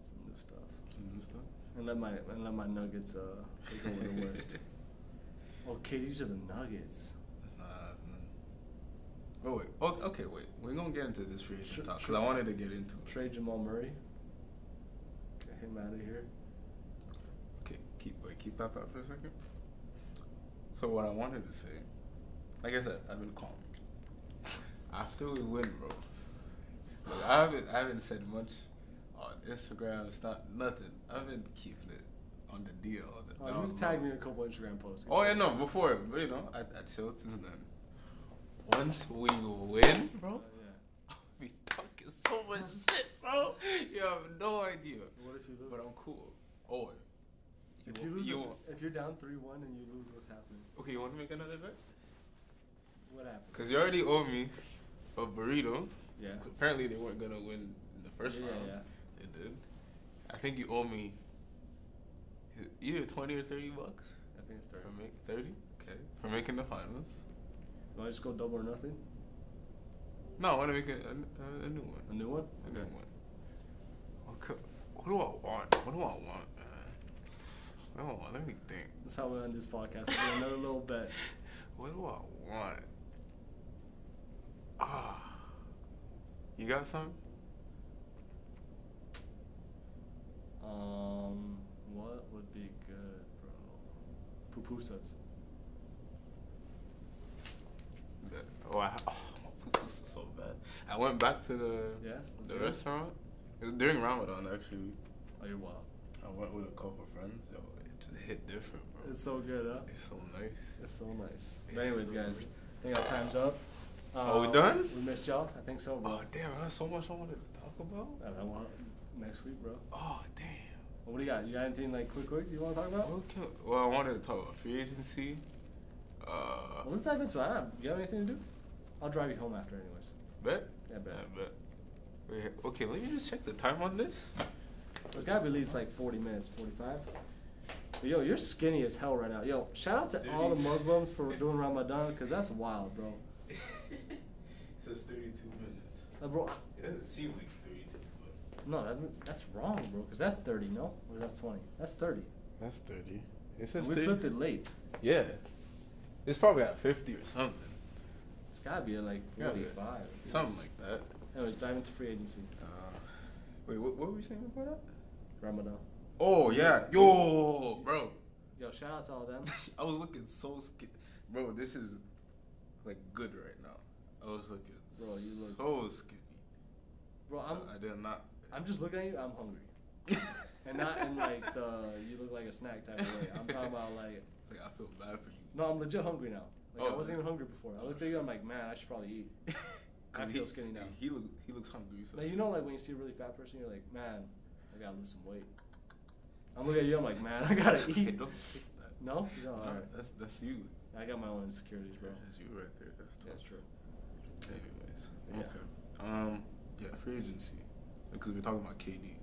some new stuff. And let my Nuggets take over the West. Oh, KD to the Nuggets. That's not happening. Oh wait. Okay, wait. We're gonna get into this free agent talk because I wanted to get into it. Trade Jamal Murray. Get him out of here. Okay, keep that thought for a second. So what I wanted to say, like I said, I've been calm. After we win, bro. Like, I haven't said much on Instagram. It's not nothing. I've been keeping it on the deal. You tagged me in a couple Instagram posts. Oh yeah, no, before, but you know, I chilled since then. Once we win, bro, I'll be talking so much shit, bro. You have no idea. What if you lose? But I'm cool. Oh. If you lose, if you're down 3-1 and you lose, what's happening? Okay, you want to make another bet? What happened? Because you already owe me a burrito. Yeah. Apparently they weren't gonna win in the first round. Yeah. They did. I think you owe me either $20 or $30. I think it's 30. 30? Okay. For making the finals. Do I just go double or nothing? No, I want to make a new one. A new one? A new one. Okay. What do I want? What do I want, man? Oh, let me think. That's how we end this podcast. We'll do another little bet. What do I want? You got something? What would be good, bro? Pupusas. My pupusas is so bad. I went back to the restaurant. It was during Ramadan, actually. Oh, you're wild. I went with a couple of friends. Yo, it just hit different, bro. It's so good, huh? It's so nice. It's so nice. But anyways, guys, I think our time's up. Are we done? We missed y'all. I think so, bro. Oh, damn. There's so much I wanted to talk about. I don't know. Next week, bro. Oh, damn. What do you got? You got anything like quick you want to talk about? Okay. Well, I wanted to talk about free agency. Well, let's dive into it. You have anything to do? I'll drive you home after, anyways. Bet? Yeah, bet. Wait, okay, let me just check the time on this. This guy believes like 40 minutes, 45. But yo, you're skinny as hell right now. Yo, shout out to all the Muslims for doing Ramadan, because that's wild, bro. It says 32 minutes. Bro, it doesn't seem like 32, but... No, that's wrong, bro, because that's 30, no? Or that's 20? That's 30. That's 30. It says we 30. flipped it late. Yeah. It's probably at 50 or something. It's gotta be at like 45. Something like that. Anyways, dive into free agency. Wait, what were we saying before that? Ramadan. Oh, yeah. Yo, bro. Yo, shout out to all them. I was looking so skinny. Bro, this is like good right now. I was looking so skinny. Bro, I did not. I'm just looking at you, I'm hungry. And not in like the you look like a snack type of way. I'm talking about like I feel bad for you. No, I'm legit hungry now. Like I wasn't even hungry before. I looked at you, I'm like, man, I should probably eat. I feel skinny now. He looks hungry. So. Like, you know, like when you see a really fat person, you're like, man, I gotta lose some weight. I'm looking at you, I'm like, man, I gotta eat. Hey, don't take that. No? No, alright. That's you. I got my own insecurities, bro. That's you right there. That's true. Anyways, Yeah. okay. Yeah, free agency. Because we're talking about KD.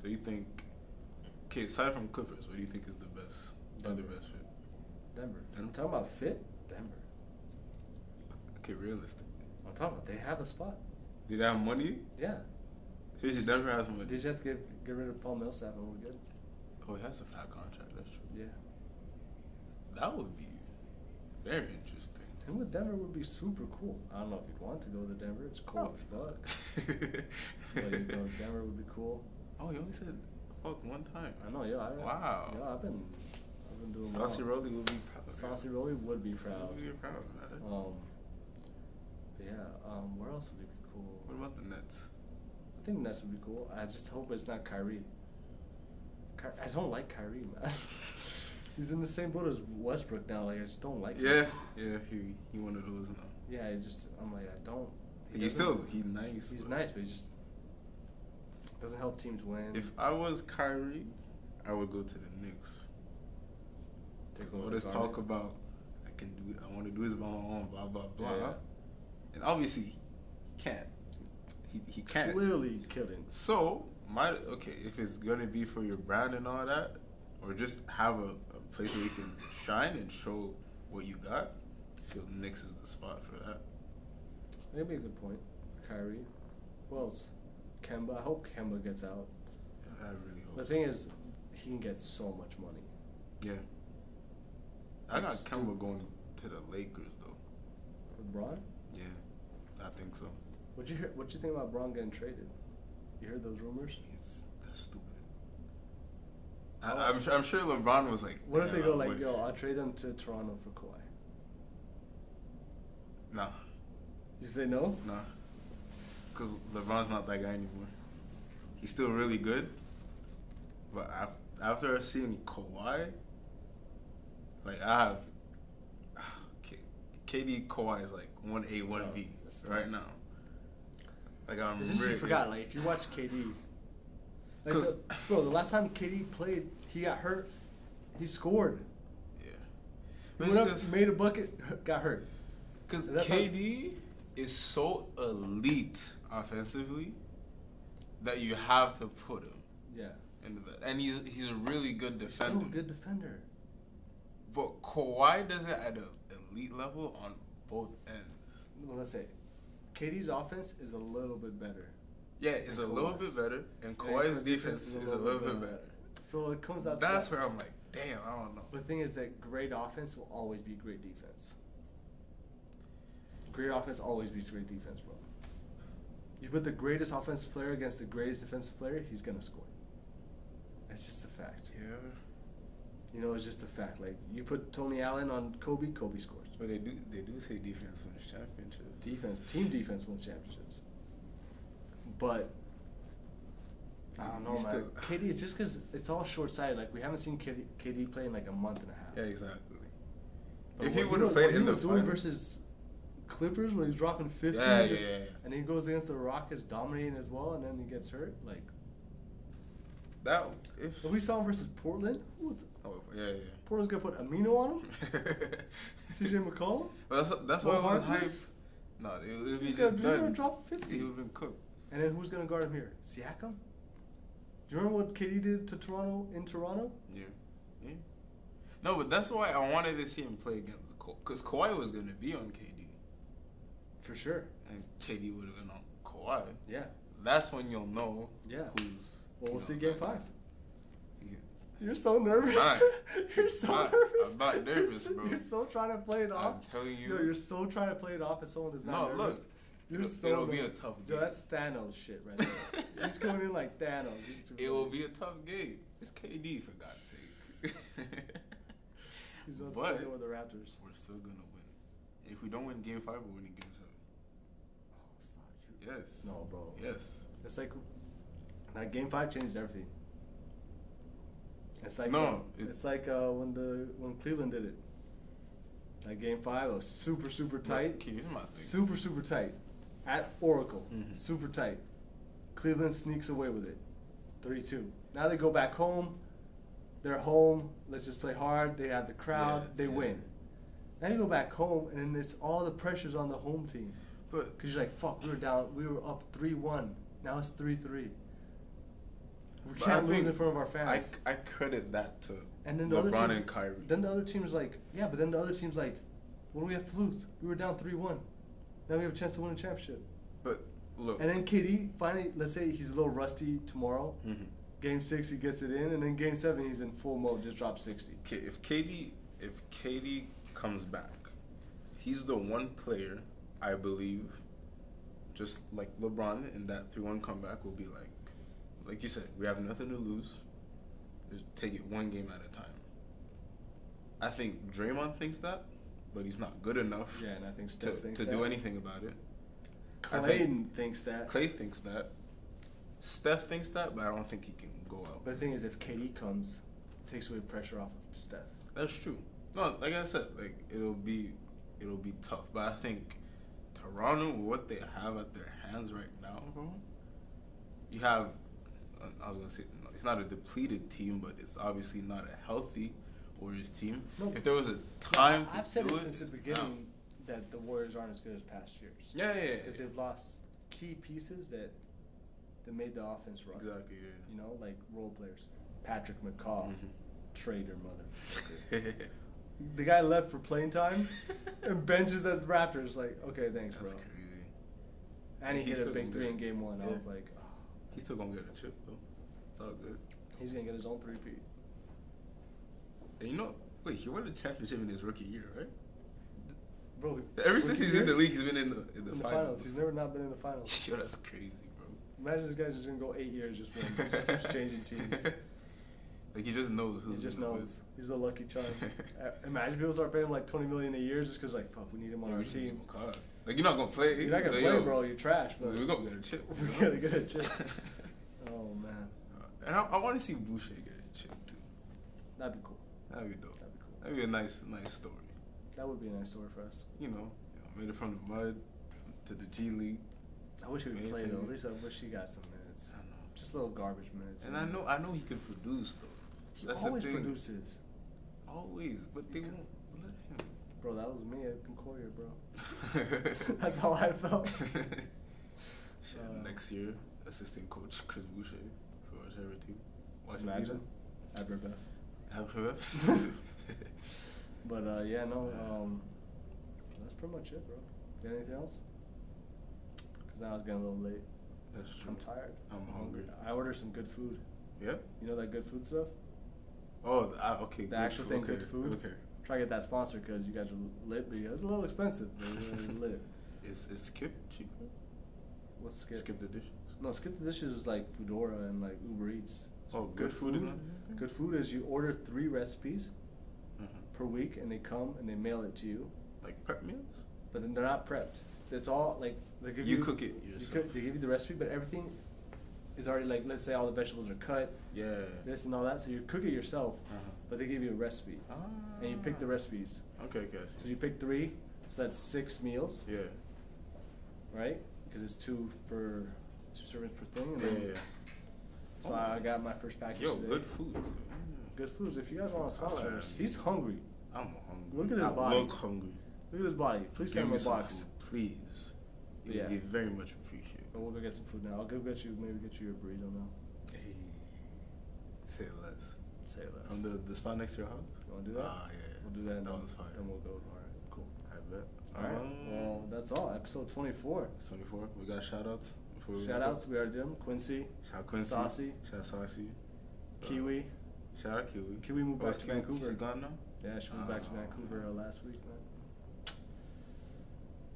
So you think, okay, aside from Clippers, what do you think is the best, other best fit? Denver. I'm talking about fit? Denver. Okay, realistic. I'm talking about they have a spot. Do they have money? Yeah. Seriously, Denver has money. They just have to get rid of Paul Millsap and we're good. Oh, he has a fat contract. That's true. Yeah. That would be very interesting. Him with Denver would be super cool. I don't know if you'd want to go to Denver. It's cold as fuck. But you know, Denver would be cool. Oh, you only said fuck one time. I know, yeah. Wow. Yeah, I've been doing Saucy well. Rolly would be proud. Saucy Rolly would be proud. Would be proud, man. But yeah, where else would it be cool? What about the Nets? I think the Nets would be cool. I just hope it's not Kyrie. I don't like Kyrie, man. He's in the same boat as Westbrook now. Like, I just don't like him. Yeah, he one of those now. Yeah, I'm like, I don't. He's nice. He's nice, but he just doesn't help teams win. If I was Kyrie, I would go to the Knicks. All this talk about I want to do this by my own, blah blah blah, yeah. And obviously he can't. He can't. Clearly kidding. So if it's gonna be for your brand and all that, or just have a place where you can shine and show what you got, I feel the Knicks is the spot for that. That'd be a good point. Kyrie. Who else? Kemba. I hope Kemba gets out. Yeah, I really hope. The thing is, he can get so much money. Yeah. I got Kemba going to the Lakers though. LeBron? Yeah, I think so. What'd you think about Bron getting traded? You heard those rumors? That's stupid. I'm sure LeBron was like. What if they go like, yo, I'll trade them to Toronto for Kawhi? Nah. You say no? Nah. Because LeBron's not that guy anymore. He's still really good, but after seeing Kawhi, like I have KD Kawhi is like 1A, 1B right now. Like it's just you forgot. Like if you watch KD, like the last time KD played, he got hurt. He scored. Yeah. He went up, made a bucket, got hurt. Because KD is so elite offensively that you have to put him. Yeah. In the bed. And he's a really good defender. He's still a good defender. But Kawhi does it at an elite level on both ends. Well, let's say KD's offense is a little bit better. Yeah, it's a little bit better, and Kawhi's defense is a little bit better. So it comes out. That's where I'm like, damn, I don't know. The thing is that great offense will always be great defense. Great offense always beats great defense, bro. You put the greatest offensive player against the greatest defensive player, he's gonna score. That's just a fact. Yeah. You know, it's just a fact. Like you put Tony Allen on Kobe scores. But they do say defense wins championships. Team defense wins championships. But I don't know, man. KD, it's just because it's all short-sighted. Like we haven't seen KD play in like a month and a half. Yeah, exactly. But if he would have played in the he was doing versus Clippers when he was dropping 50, yeah. And he goes against the Rockets dominating as well, and then he gets hurt. Like that. If we saw him versus Portland, yeah. Portland's gonna put Amino on him. CJ McCollum. Well, that's why I was hype. No, it would be just gonna drop 50. He would have been cooked. And then who's gonna guard him here? Siakam. Do you remember what KD did to Toronto in Toronto? Yeah. No, but that's why I wanted to see him play against Kawhi, because Kawhi was gonna be on KD. For sure. And KD would have been on Kawhi. Yeah. That's when you'll know. Yeah. Who's. Well, we'll see Game 5. You're so nervous. You're so nervous. I'm not nervous, bro. You're so trying to play it off. I'm telling you. Yo, you're so trying to play it off as someone that's not nervous. No, look. It'll be a tough game. Yo, that's Thanos shit right there. He's coming in like Thanos. It will be a tough game. It's KD, for God's sake. He's not staying with the Raptors. We're still going to win. If we don't win Game 5, we're winning Game 7. Oh, stop. Yes. No, bro. Yes. It's like that Game 5 changed everything. It's like it's like when Cleveland did it. That Game 5 was super tight. Here's my thing. Super tight. at Oracle, super tight. Cleveland sneaks away with it, 3-2. Now they go back home. They're home. Let's just play hard. They have the crowd. They win. Now you go back home, and then it's all the pressure's on the home team. But because you're like, fuck, we were up 3-1. Now it's 3-3. We can't lose in front of our fans. I credit that to and then the LeBron and Kyrie. Then the other team's like, yeah, but then the other team's like, what do we have to lose? We were down 3-1. Now we have a chance to win a championship. But look. And then KD, finally, let's say he's a little rusty tomorrow. Game 6, he gets it in, and then Game 7, he's in full mode, just drops 60. If KD comes back, he's the one player, I believe, just like LeBron in that 3-1 comeback will be like you said, we have nothing to lose. Just take it one game at a time. I think Draymond thinks that, but he's not good enough. Yeah, and I think Steph thinks that. To do anything about it. Clay thinks that. Clay thinks that. Steph thinks that, but I don't think he can go out. But the thing is, if KD comes, it takes away pressure off of Steph. That's true. No, like I said, like it'll be tough. But I think Toronto, with what they have at their hands right now, bro, you have. I was gonna say it's not a depleted team, but it's obviously not a healthy Warriors team. No, if there was a time, I've said it since the beginning that the Warriors aren't as good as past years. Yeah. Because they've lost key pieces that made the offense run. Exactly. Yeah. You know, like role players, Patrick McCaw, traitor motherfucker. The guy left for playing time and benches at the Raptors. Like, okay, thanks, bro. That's crazy. And he hit a big 3 in Game 1. I was like, oh. He's still gonna get a chip though. It's all good. He's gonna get his own 3-peat. And you know, wait, he won the championship in his rookie year, right? Bro, ever since he's in the league, he's been in the finals. He's never not been in the finals. Yo, that's crazy, bro. Imagine this guy's just gonna go 8 years just win. He just keeps changing teams. Like he just knows who's. He just knows. He's the lucky charm. Imagine people start paying him like $20 million a year just because, like, fuck, we need him on our team. Like you're not gonna play. You're not gonna play, bro. You're trash. But we're gonna get a chip. We're gonna get a chip. Oh man. And I want to see Boucher get a chip too. That'd be cool. That'd be dope. That'd be a nice story. That would be a nice story for us. You know, made it from the mud to the G League. I wish he would play though. At least I wish he got some minutes. I know. Just little garbage minutes. And I know he can produce though. He always produces. Always, but they won't let him. Bro, that was me at Concordia, bro. That's how I felt. Next year, assistant coach Chris Boucher for whichever team. Imagine. A.B.E.. But yeah, no. That's pretty much it, bro. Got anything else? Because now it's getting a little late. That's true. I'm tired. I'm hungry. I ordered some good food. Yeah. You know that good food stuff? Oh, okay. The actual thing, okay. good food. Okay. Try to get that sponsor because you guys are lit, but it's a little expensive. They're lit. Is Skip cheaper? What's Skip? Skip the Dishes. No, Skip the Dishes is like Foodora and like Uber Eats. So good food is not. Good food is you order 3 recipes per week, and they come and they mail it to you. Like prep meals? But then they're not prepped. It's all like they give you. You cook it yourself. They give you the recipe, but everything is already like, let's say all the vegetables are cut. Yeah. This and all that, so you cook it yourself, but they give you a recipe, and you pick the recipes. Okay. So you pick 3, so that's 6 meals. Yeah. Right? Because it's 2 servings per thing. And Yeah. So I got my first package today. Good food. Good foods. If you guys want to sponsor us, he's hungry. I'm hungry. Look at his body. I look hungry. Look at his body. Please send him a box. Food, please. It would be very much appreciated. But we'll go get some food now. I'll go get you, maybe get you a burrito now. Hey. Say less. Say less. From the spot next to your house? You want to do that? Yeah. We'll do that and that one's fire. Then we'll go. All right, cool. I bet. All right. Well, that's all. Episode 24. 24. We got shout-outs? Shout outs, we already did them. Quincy. Shout out Quincy. Saucy. Shout out Saucy. Kiwi. Shout out Kiwi. Kiwi moved back to Vancouver. She's gone now? Yeah, she moved back to Vancouver last week, man.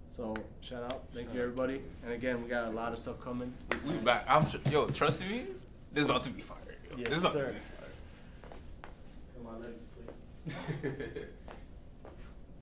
So, shout out. Thank you, everybody. And again, we got a lot of stuff coming. We back. I'm sure. Yo, trust me, this is about to be fire. Yes, this is about sir. to be fire. Come on, let me sleep.